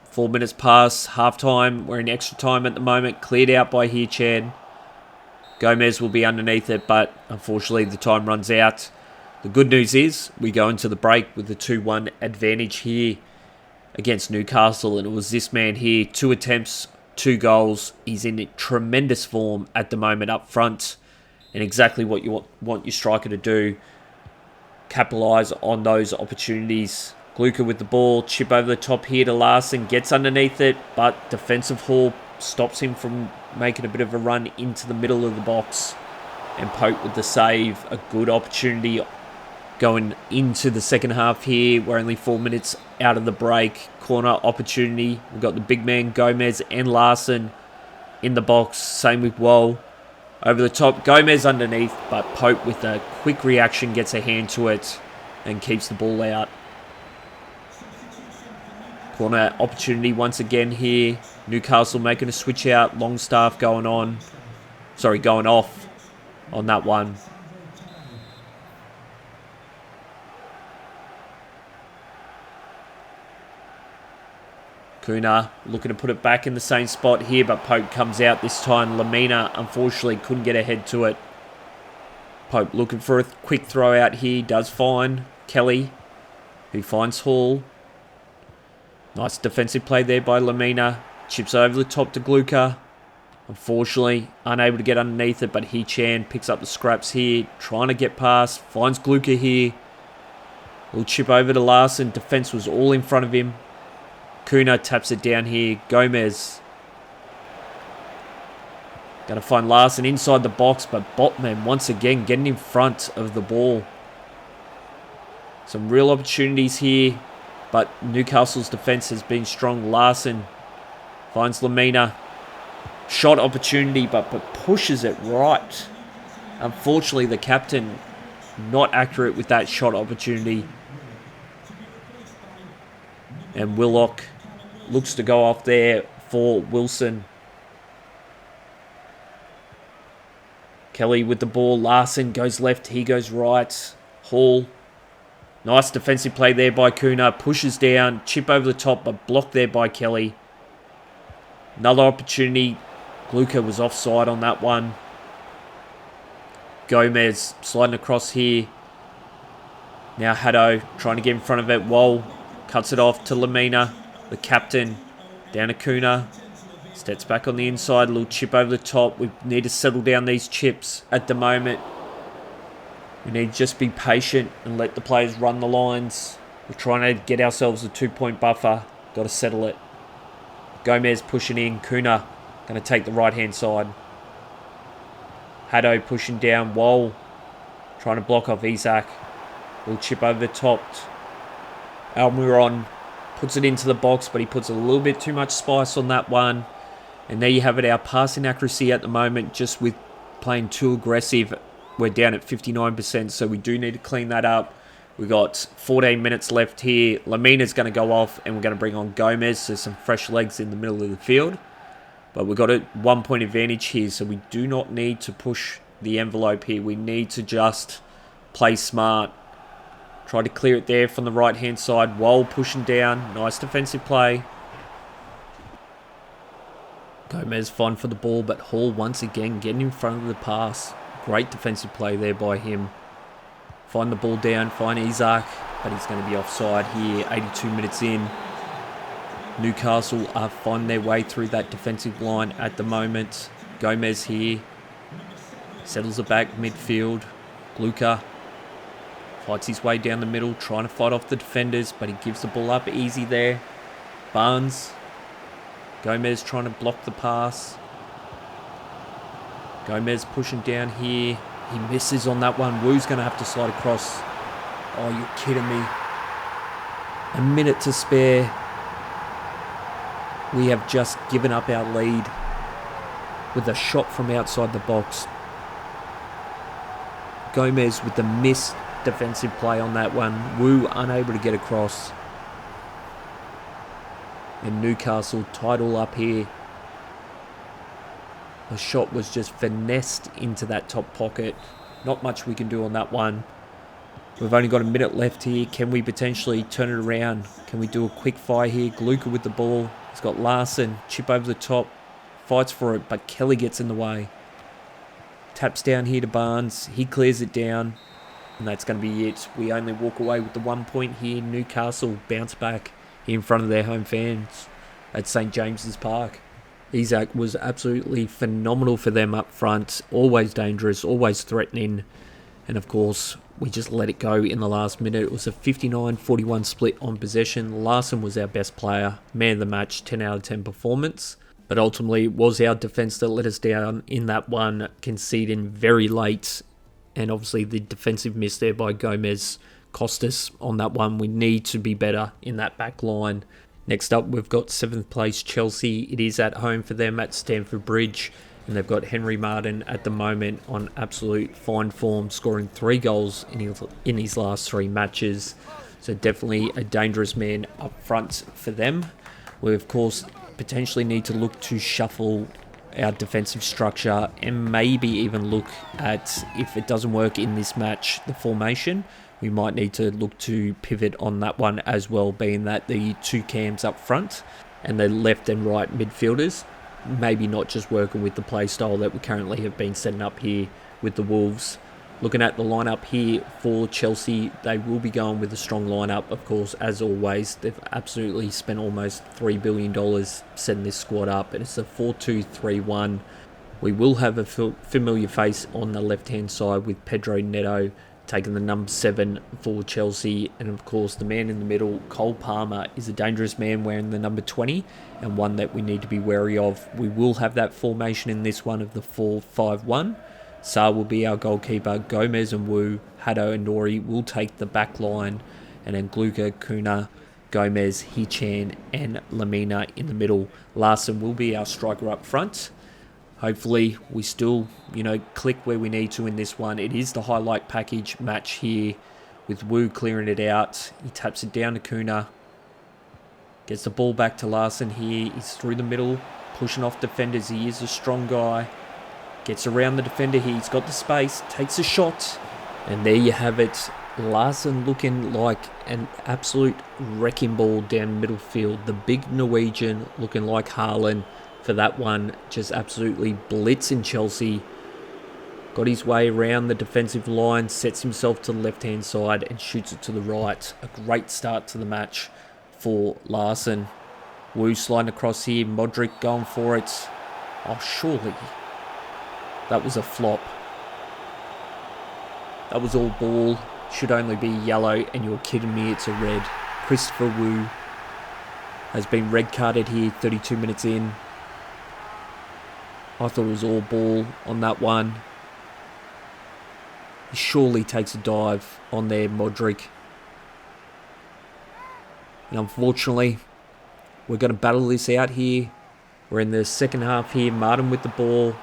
4 minutes past half-time. We're in extra time at the moment. Cleared out by Hee-Chan. Gomez will be underneath it, but unfortunately the time runs out. The good news is we go into the break with the 2-1 advantage here against Newcastle, and it was this man here. 2 attempts, 2 goals. He's in tremendous form at the moment up front, and exactly what you want your striker to do. Capitalise on those opportunities. Gloukh with the ball, chip over the top here to Larson, gets underneath it, but defensive haul stops him from making a bit of a run into the middle of the box. And Pope with the save, a good opportunity going into the second half here. We're only 4 minutes out of the break. Corner opportunity. We've got the big man Gomez and Larson in the box. Same with Woll. Over the top, Gomez underneath, but Pope with a quick reaction gets a hand to it and keeps the ball out. Corner opportunity once again here. Newcastle making a switch out. Longstaff going off on that one. Kuna looking to put it back in the same spot here, but Pope comes out this time. Lamina, unfortunately, couldn't get ahead to it. Pope looking for a quick throw out here. Does find Kelly, who finds Hall. Nice defensive play there by Lamina. Chips over the top to Gloukh. Unfortunately, unable to get underneath it, but He-Chan picks up the scraps here. Trying to get past. Finds Gloukh here. Little chip over to Larson. Defense was all in front of him. Kuna taps it down here. Gomez. Going to find Larson inside the box, but Botman once again getting in front of the ball. Some real opportunities here, but Newcastle's defense has been strong. Larson finds Lamina. Shot opportunity, but pushes it right. Unfortunately, the captain not accurate with that shot opportunity. And Willock looks to go off there for Wilson. Kelly with the ball. Larson goes left. He goes right. Hall. Nice defensive play there by Kuna. Pushes down. Chip over the top, but blocked there by Kelly. Another opportunity. Gloukh was offside on that one. Gomez sliding across here. Now Haddo trying to get in front of it. Woll cuts it off to Lamina. The captain down to Kuna. Steps back on the inside. A little chip over the top. We need to settle down these chips at the moment. We need to just be patient and let the players run the lines. We're trying to get ourselves a 2-point buffer. Got to settle it. Gomez pushing in. Kuna going to take the right-hand side. Haddo pushing down. Woll trying to block off Isaac. Little chip over the top. Almiron puts it into the box, but he puts a little bit too much spice on that one. And there you have it, our passing accuracy at the moment, just with playing too aggressive. We're down at 59%, so we do need to clean that up. We've got 14 minutes left here. Lamina's going to go off, and we're going to bring on Gomez, so some fresh legs in the middle of the field. But we've got a 1-point advantage here, so we do not need to push the envelope here. We need to just play smart. Try to clear it there from the right-hand side. Woll pushing down. Nice defensive play. Gomez fine for the ball, but Hall once again getting in front of the pass. Great defensive play there by him. Find the ball down. Find Isaac, but he's going to be offside here. 82 minutes in. Newcastle are finding their way through that defensive line at the moment. Gomez here. Settles it back midfield. Gloukh fights his way down the middle, trying to fight off the defenders, but he gives the ball up easy there. Barnes. Gomez trying to block the pass. Gomez pushing down here. He misses on that one. Wu's going to have to slide across. Oh, you're kidding me. A minute to spare. We have just given up our lead with a shot from outside the box. Gomez with the missed defensive play on that one. Wu unable to get across. And Newcastle tied all up here. The shot was just finessed into that top pocket. Not much we can do on that one. We've only got a minute left here. Can we potentially turn it around? Can we do a quick fire here? Gloukh with the ball. He's got Larson. Chip over the top. Fights for it, but Kelly gets in the way. Taps down here to Barnes. He clears it down. And that's going to be it. We only walk away with the 1 point here. Newcastle bounce back in front of their home fans at St. James's Park. Isaac was absolutely phenomenal for them up front. Always dangerous, always threatening. And of course, we just let it go in the last minute. It was a 59-41 split on possession. Larson was our best player, man of the match, 10 out of 10 performance. But ultimately, it was our defence that let us down in that one, conceding very late. And obviously, the defensive miss there by Gomez cost us on that one. We need to be better in that back line. Next up, we've got 7th place Chelsea. It is at home for them at Stamford Bridge. And they've got Henry Martin at the moment on absolute fine form, scoring 3 goals in his last 3 matches. So definitely a dangerous man up front for them. We, of course, potentially need to look to shuffle our defensive structure and maybe even look at, if it doesn't work in this match, the formation. We might need to look to pivot on that one as well, being that the 2 cams up front and the left and right midfielders, maybe not just working with the play style that we currently have been setting up here with the Wolves. Looking at the lineup here for Chelsea, they will be going with a strong lineup, of course, as always. They've absolutely spent almost $3 billion setting this squad up, and it's a 4-2-3-1. We will have a familiar face on the left-hand side with Pedro Neto taking the number 7 for Chelsea. And of course, the man in the middle, Cole Palmer, is a dangerous man wearing the number 20 and one that we need to be wary of. We will have that formation in this one of the 4-5-1. Sarr will be our goalkeeper. Gomez and Wu, Haddo and Nori will take the back line. And then Gloukh, Kuna, Gomez, Hichan and Lamina in the middle. Larson will be our striker up front. Hopefully we still, click where we need to in this one. It is the highlight package match here with Wu clearing it out. He taps it down to Kuna. Gets the ball back to Larson here. He's through the middle, pushing off defenders. He is a strong guy. Gets around the defender here. He's got the space. Takes a shot. And there you have it. Larson looking like an absolute wrecking ball down middle field. The big Norwegian looking like Haaland for that one. Just absolutely blitzing Chelsea. Got his way around the defensive line. Sets himself to the left-hand side and shoots it to the right. A great start to the match for Larson. Wu sliding across here. Modric going for it. Oh, surely. That was a flop. That was all ball. Should only be yellow, and you're kidding me, it's a red. Christopher Wu has been red carded here 32 minutes in. I thought it was all ball on that one. He surely takes a dive on there, Modric. And unfortunately, we're going to battle this out here. We're in the second half here. Martin with the ball.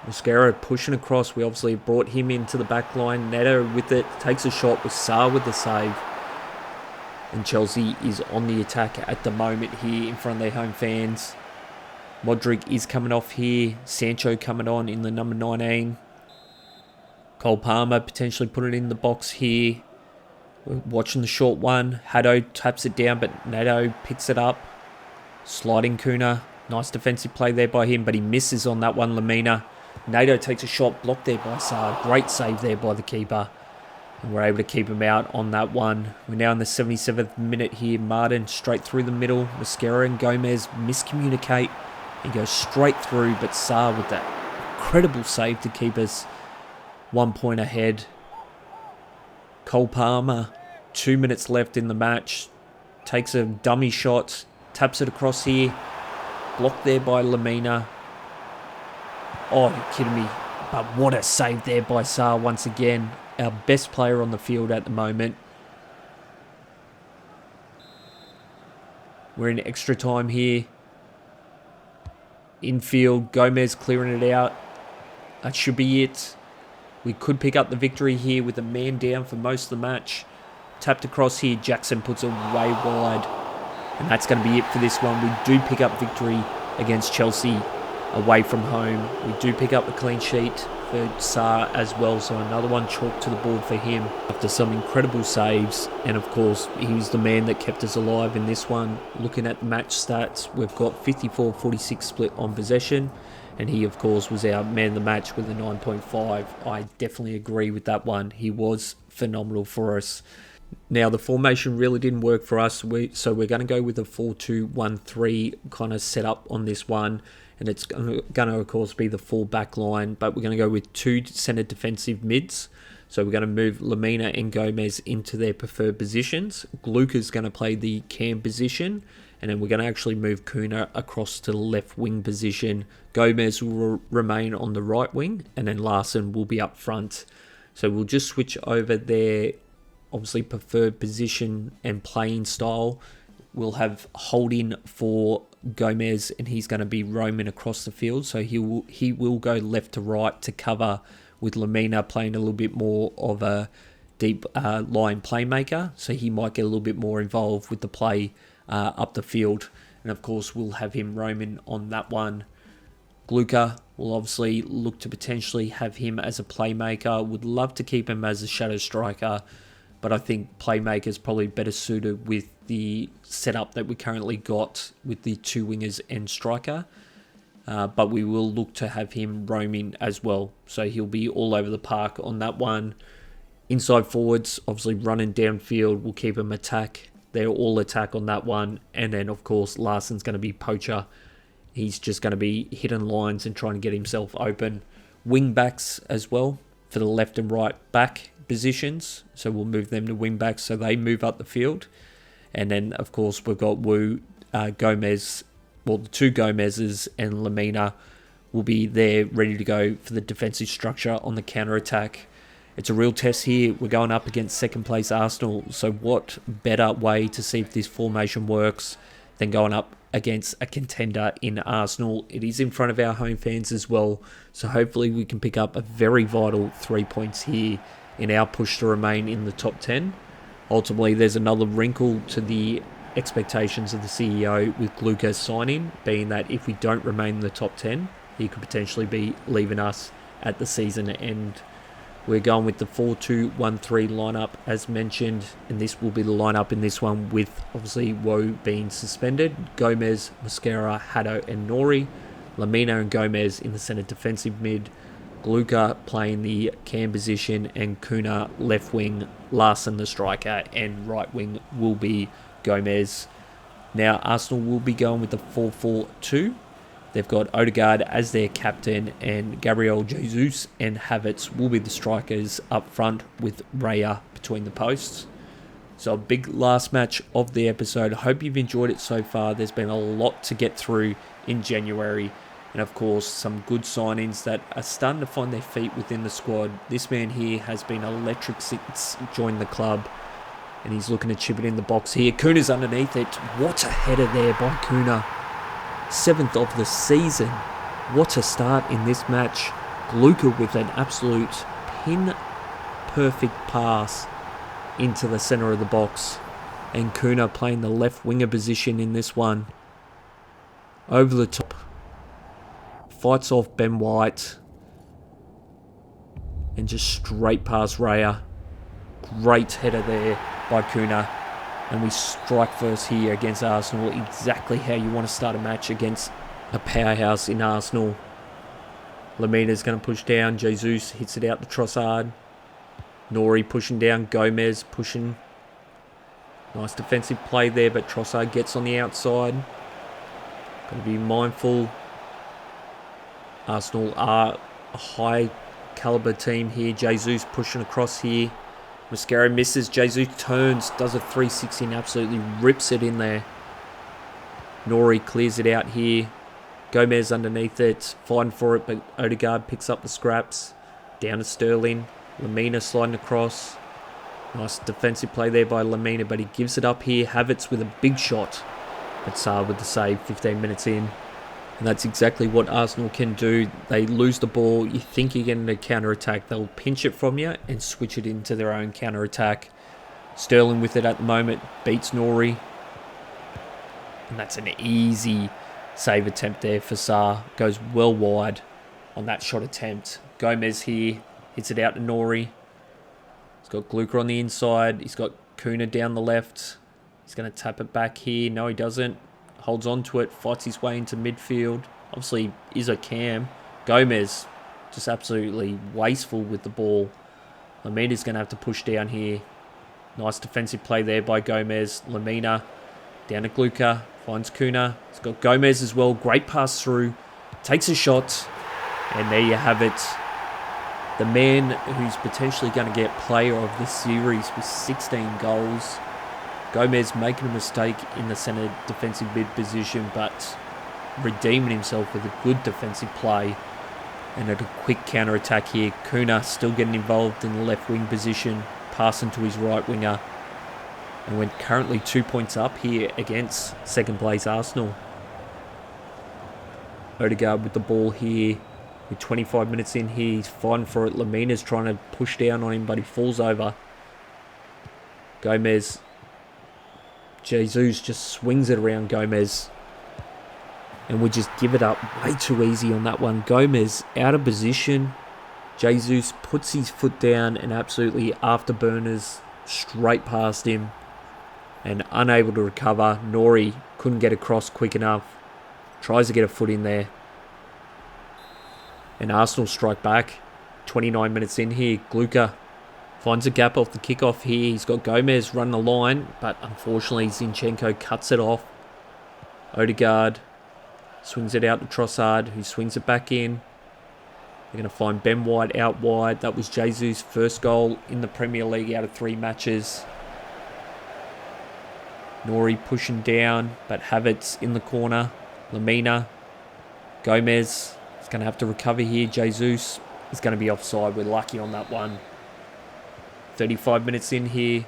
Mosquera pushing across. We obviously brought him into the back line. Neto with it. Takes a shot with Sarr with the save. And Chelsea is on the attack at the moment here in front of their home fans. Modric is coming off here. Sancho coming on in the number 19. Cole Palmer potentially put it in the box here. We're watching the short one. Haddo taps it down, but Neto picks it up. Sliding Kuna. Nice defensive play there by him, but he misses on that one, Lamina. Nato takes a shot, blocked there by Sarr. Great save there by the keeper. And we're able to keep him out on that one. We're now in the 77th minute here. Martin straight through the middle. Mosquera and Gomez miscommunicate. He goes straight through, but Sarr with that incredible save to keep us 1 point ahead. Cole Palmer, 2 minutes left in the match. Takes a dummy shot. Taps it across here. Blocked there by Lamina. Oh, you're kidding me. But what a save there by Sarr once again. Our best player on the field at the moment. We're in extra time here. Infield, Gomez clearing it out. That should be it. We could pick up the victory here with a man down for most of the match. Tapped across here. Jackson puts it way wide. And that's going to be it for this one. We do pick up victory against Chelsea away from home. We do pick up a clean sheet for Sarr as well. So another one chalked to the board for him after some incredible saves. And of course, he was the man that kept us alive in this one. Looking at the match stats, we've got 54-46 split on possession. And he, of course, was our man of the match with a 9.5. I definitely agree with that one. He was phenomenal for us. Now, the formation really didn't work for us, so we're going to go with a 4-2-1-3 kind of setup on this one. And it's going to, of course, be the full back line, but we're going to go with 2 centre defensive mids. So we're going to move Lamina and Gomez into their preferred positions. Gloukh is going to play the cam position. And then we're going to actually move Kuna across to the left wing position. Gomez will remain on the right wing. And then Larson will be up front. So we'll just switch over their obviously preferred position and playing style. We'll have holding for Gomez, and he's going to be roaming across the field. So he will go left to right to cover, with Lamina playing a little bit more of a deep line playmaker. So he might get a little bit more involved with the play up the field. And of course, we'll have him roaming on that one. Gloukh will obviously look to potentially have him as a playmaker. Would love to keep him as a shadow striker, but I think playmaker is probably better suited with the setup that we currently got with the two wingers and striker. But we will look to have him roaming as well. So he'll be all over the park on that one. Inside forwards, obviously running downfield, we'll keep him attack. They're all attack on that one. And then, of course, Larson's going to be poacher. He's just going to be hitting lines and trying to get himself open. Wing backs as well for the left and right back positions. So we'll move them to wing backs so they move up the field. And then, of course, we've got Wu, Gomez. Well, the two Gomez's and Lamina will be there ready to go for the defensive structure on the counter-attack. It's a real test here. We're going up against second place Arsenal. So what better way to see if this formation works than going up against a contender in Arsenal? It is in front of our home fans as well. So hopefully we can pick up a very vital 3 points here in our push to remain in the top 10. Ultimately, there's another wrinkle to the expectations of the CEO with Gloukh signing, being that if we don't remain in the top 10, he could potentially be leaving us at the season end. We're going with the 4-2-1-3 lineup as mentioned, and this will be the lineup in this one with obviously Woe being suspended. Gomez, Mosquera, Haddo and Nori. Lamina and Gomez in the centre defensive mid. Gloukh playing the cam position, and Kuna left wing, Larson the striker, and right wing will be Gomez. Now Arsenal will be going with the 4-4-2. They've got Odegaard as their captain, and Gabriel Jesus and Havertz will be the strikers up front with Raya between the posts. So a big last match of the episode. I hope you've enjoyed it so far. There's been a lot to get through in January, and of course some good signings that are starting to find their feet within the squad. This man here has been electric since joined the club, and he's looking to chip it in the box here. Kuna's underneath it. What a header there by Kuna. 7th of the season. What a start in this match. Gloukh with an absolute pin-perfect pass into the centre of the box. And Kuna playing the left winger position in this one. Over the top. Fights off Ben White. And just straight past Raya. Great header there by Kuna. And we strike first here against Arsenal. Exactly how you want to start a match against a powerhouse in Arsenal. Lamina's going to push down. Jesus hits it out to Trossard. Nori pushing down. Gomez pushing. Nice defensive play there, but Trossard gets on the outside. Got to be mindful. Arsenal are a high caliber team here. Jesus pushing across here. Mosquera misses. Jesus turns, does a 360 and absolutely rips it in there. Nori clears it out here. Gomez underneath it, fighting for it, but Odegaard picks up the scraps. Down to Sterling. Lamina sliding across. Nice defensive play there by Lamina, but he gives it up here. Havertz with a big shot. But Saar with the save 15 minutes in. And that's exactly what Arsenal can do. They lose the ball. You think you're getting a counter-attack. They'll pinch it from you and switch it into their own counter-attack. Sterling with it at the moment. Beats Nori. And that's an easy save attempt there for Saar. Goes well wide on that shot attempt. Gomez here. Hits it out to Nori. He's got Gloukh on the inside. He's got Kuna down the left. He's going to tap it back here. No, he doesn't. Holds on to it, fights his way into midfield. Obviously, is a cam. Gomez, just absolutely wasteful with the ball. Lamina's going to have to push down here. Nice defensive play there by Gomez. Lamina down to Gloukh, finds Kuna. He's got Gomez as well. Great pass through. Takes a shot. And there you have it. The man who's potentially going to get player of this series with 16 goals. Gomez making a mistake in the centre defensive mid position, but redeeming himself with a good defensive play. And at a quick counter-attack here, Kuna still getting involved in the left wing position, passing to his right winger. And we're currently 2 points up here against second place Arsenal. Odegaard with the ball here. With 25 minutes in here, he's fighting for it. Lamina's trying to push down on him, but he falls over. Gomez. Jesus just swings it around Gomez. And we just give it up way too easy on that one. Gomez out of position. Jesus puts his foot down and absolutely afterburners straight past him. And unable to recover. Nori couldn't get across quick enough. Tries to get a foot in there. And Arsenal strike back. 29 minutes in here. Gloukh finds a gap off the kickoff here. He's got Gomez running the line. But unfortunately, Zinchenko cuts it off. Odegaard swings it out to Trossard, who swings it back in. They're going to find Ben White out wide. That was Jesus' first goal in the Premier League out of 3 matches. Nori pushing down, but Havertz in the corner. Lamina. Gomez is going to have to recover here. Jesus is going to be offside. We're lucky on that one. 35 minutes in here.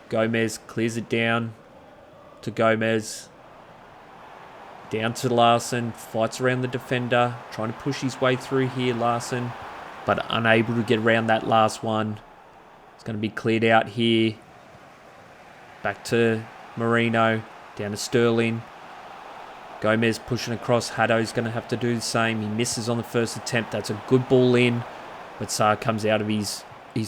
Gomez clears it down to Gomez. Down to Larson, fights around the defender, trying to push his way through here, Larson, but unable to get around that last one. It's going to be cleared out here. Back to Marino, down to Sterling. Gomez pushing across. Haddo's going to have to do the same. He misses on the first attempt. That's a good ball in, but Sarr comes out of his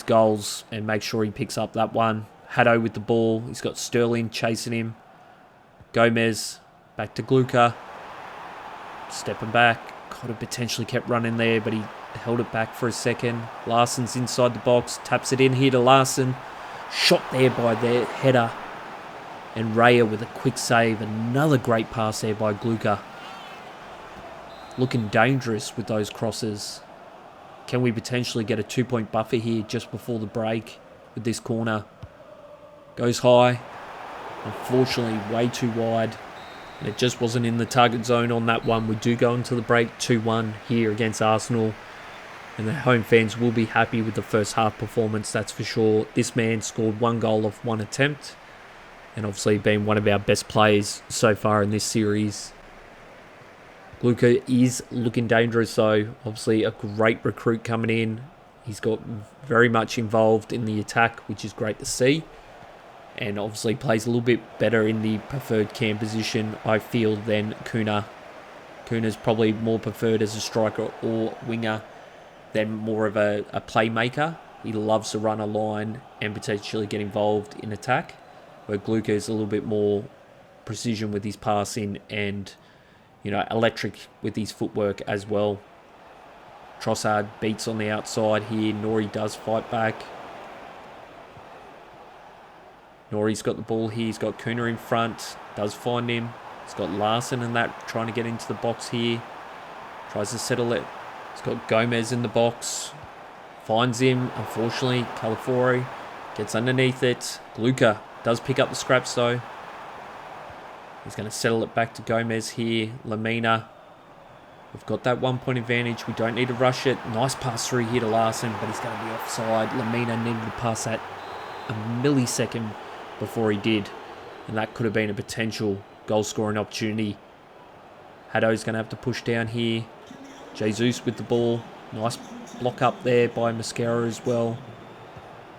goals and makes sure he picks up that one. Haddo with the ball. He's got Sterling chasing him. Gomez. Back to Gloukh. Stepping back. Could have potentially kept running there, but he held it back for a second. Larson's inside the box. Taps it in here to Larson. Shot there by their header. And Raya with a quick save. Another great pass there by Gloukh. Looking dangerous with those crosses. Can we potentially get a 2-point buffer here just before the break with this corner? Goes high. Unfortunately, way too wide. And it just wasn't in the target zone on that one. We do go into the break 2-1 here against Arsenal. And the home fans will be happy with the first half performance, that's for sure. This man scored 1 goal off 1 attempt. And obviously been one of our best players so far in this series. Gloukh is looking dangerous though. Obviously a great recruit coming in. He's got very much involved in the attack, which is great to see. And obviously plays a little bit better in the preferred cam position, I feel, than Kuna. Kuna's probably more preferred as a striker or winger than more of a playmaker. He loves to run a line and potentially get involved in attack, where Gloukh is a little bit more precision with his passing and, you know, electric with his footwork as well. Trossard beats on the outside here. Nori does fight back. Nori's got the ball here. He's got Kuna in front. Does find him. He's got Larson and that trying to get into the box here. Tries to settle it. He's got Gomez in the box. Finds him. Unfortunately, Calafori gets underneath it. Gloukh does pick up the scraps though. He's going to settle it back to Gomez here. Lamina. We've got that 1-point advantage. We don't need to rush it. Nice pass through here to Larson, but he's going to be offside. Lamina needed to pass that a millisecond before he did, and that could have been a potential goal scoring opportunity. Haddo's going to have to push down here. Jesus with the ball. Nice block up there by Mascara as well.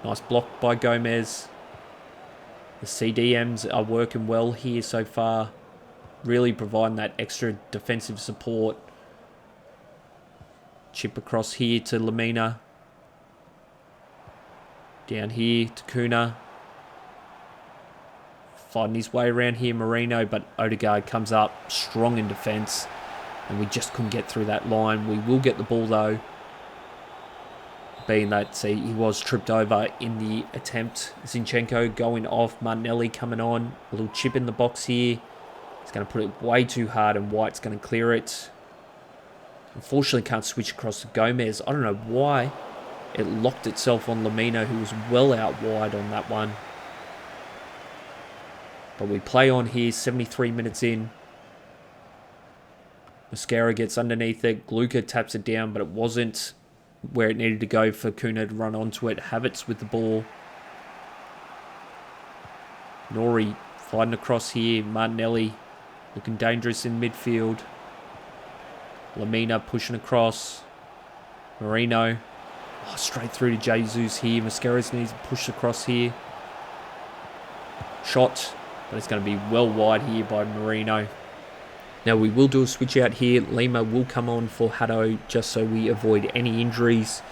Nice block by Gomez. The CDMs are working well here so far, really providing that extra defensive support. Chip across here to Lamina. Down here to Kuna. Fighting his way around here, Marino, but Odegaard comes up strong in defence, and we just couldn't get through that line. We will get the ball though, being that he was tripped over in the attempt. Zinchenko going off, Martinelli coming on, a little chip in the box here. He's going to put it way too hard, and White's going to clear it. Unfortunately, can't switch across to Gomez. I don't know why it locked itself on Lamina, who was well out wide on that one. But we play on here, 73 minutes in. Mascara gets underneath it. Gloukh taps it down, but it wasn't where it needed to go for Kuna to run onto it. Havertz with the ball. Nori fighting across here. Martinelli looking dangerous in midfield. Lamina pushing across. Marino. Oh, straight through to Jesus here. Mascaras needs to push across here. Shot. But it's going to be well wide here by Marino. Now we will do a switch out here. Lima will come on for Haddo just so we avoid any injuries.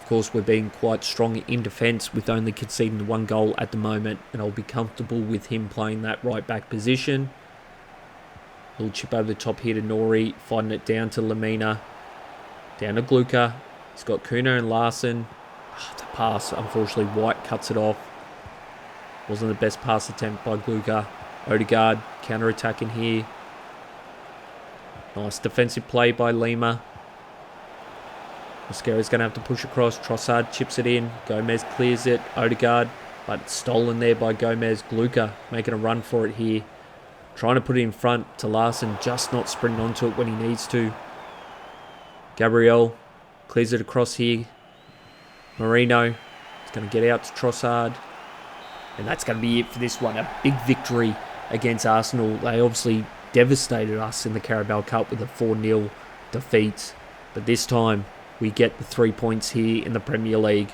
Of course, we're being quite strong in defence with only conceding the 1 goal at the moment. And I'll be comfortable with him playing that right back position. Little chip over the top here to Nori. Fighting it down to Lamina. Down to Gloukh. He's got Kuna and Larson. Oh, the pass. Unfortunately, White cuts it off. Wasn't the best pass attempt by Gloukh. Odegaard counter-attacking here. Nice defensive play by Lima. Mascara's going to have to push across. Trossard chips it in. Gomez clears it. Odegaard, but it's stolen there by Gomez. Gloukh making a run for it here. Trying to put it in front to Larson, just not sprinting onto it when he needs to. Gabriel clears it across here. Marino is going to get out to Trossard. And that's going to be it for this one. A big victory against Arsenal. They obviously devastated us in the Carabao Cup with a 4-0 defeat. But this time, we get the 3 points here in the Premier League.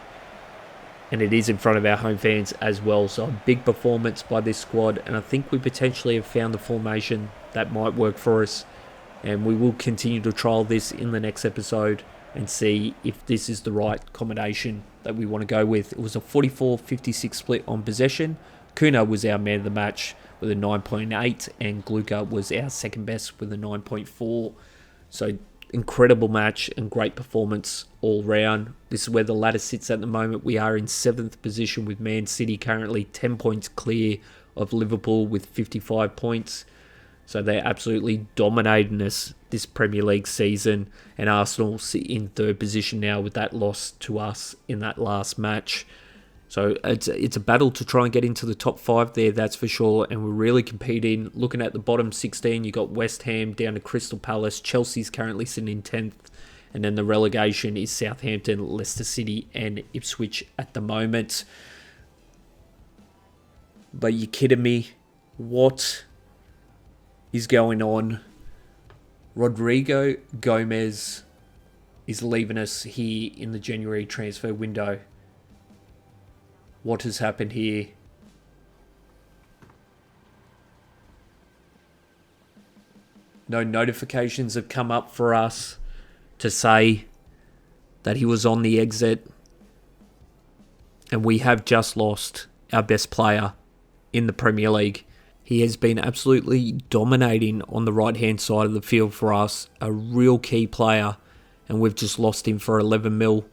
And it is in front of our home fans as well. So a big performance by this squad. And I think we potentially have found the formation that might work for us. And we will continue to trial this in the next episode and see if this is the right combination that we want to go with. It was a 44-56 split on possession. Kuna was our man of the match with a 9.8 and Gloukh was our second best with a 9.4. So incredible match and great performance all round. This is where the ladder sits at the moment. We are in 7th position with Man City currently 10 points clear of Liverpool with 55 points. So they're absolutely dominating us this Premier League season. And Arsenal sit in 3rd position now with that loss to us in that last match. So it's a battle to try and get into the top 5 there, that's for sure. And we're really competing. Looking at the bottom 16, you got West Ham down to Crystal Palace. Chelsea's currently sitting in 10th. And then the relegation is Southampton, Leicester City and Ipswich at the moment. But you're kidding me. What is going on? Rodrigo Gomez is leaving us here in the January transfer window. What has happened here? No notifications have come up for us to say that he was on the exit. And we have just lost our best player in the Premier League. He has been absolutely dominating on the right-hand side of the field for us. A real key player. And we've just lost him for 11 mil.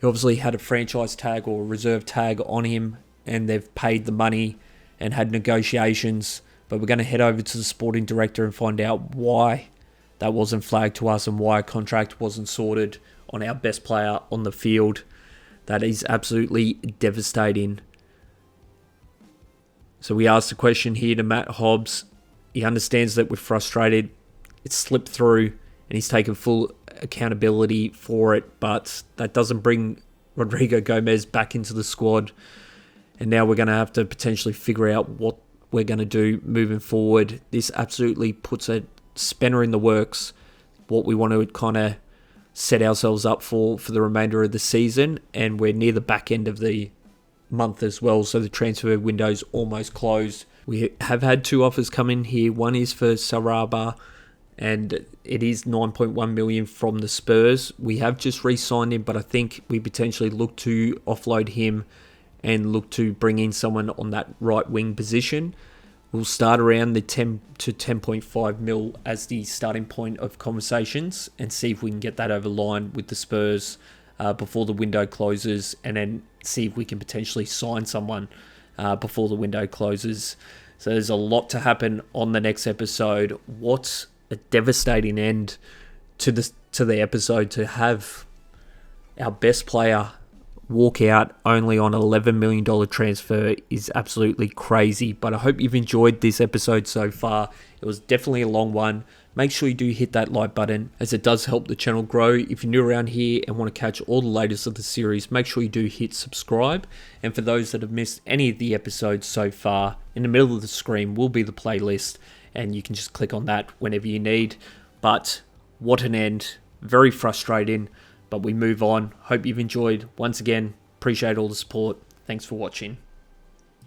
He obviously had a franchise tag or a reserve tag on him. And they've paid the money and had negotiations. But we're going to head over to the sporting director and find out why that wasn't flagged to us. And why a contract wasn't sorted on our best player on the field. That is absolutely devastating. So we asked the question here to Matt Hobbs. He understands that we're frustrated. It's slipped through and he's taken full accountability for it. But that doesn't bring Rodrigo Gomez back into the squad. And now we're going to have to potentially figure out what we're going to do moving forward. This absolutely puts a spanner in the works. What we want to kind of set ourselves up for the remainder of the season. And we're near the back end of the month as well, so the transfer window's almost closed. We have had 2 offers come in here. One is for Saraba and it is 9.1 million from the Spurs. We have just re-signed him, but I think we potentially look to offload him and look to bring in someone on that right wing position. We'll start around the 10 to 10.5 mil as the starting point of conversations and see if we can get that over the line with the Spurs before the window closes, and then see if we can potentially sign someone before the window closes. So there's a lot to happen on the next episode. What a devastating end to the episode, to have our best player walk out only on an $11 million transfer is absolutely crazy. But I hope you've enjoyed this episode so far. It was definitely a long one. Make sure you do hit that like button, as it does help the channel grow. If you're new around here and want to catch all the latest of the series, make sure you do hit subscribe. And for those that have missed any of the episodes so far, in the middle of the screen will be the playlist, and you can just click on that whenever you need. But what an end. Very frustrating, but we move on. Hope you've enjoyed. Once again, appreciate all the support. Thanks for watching.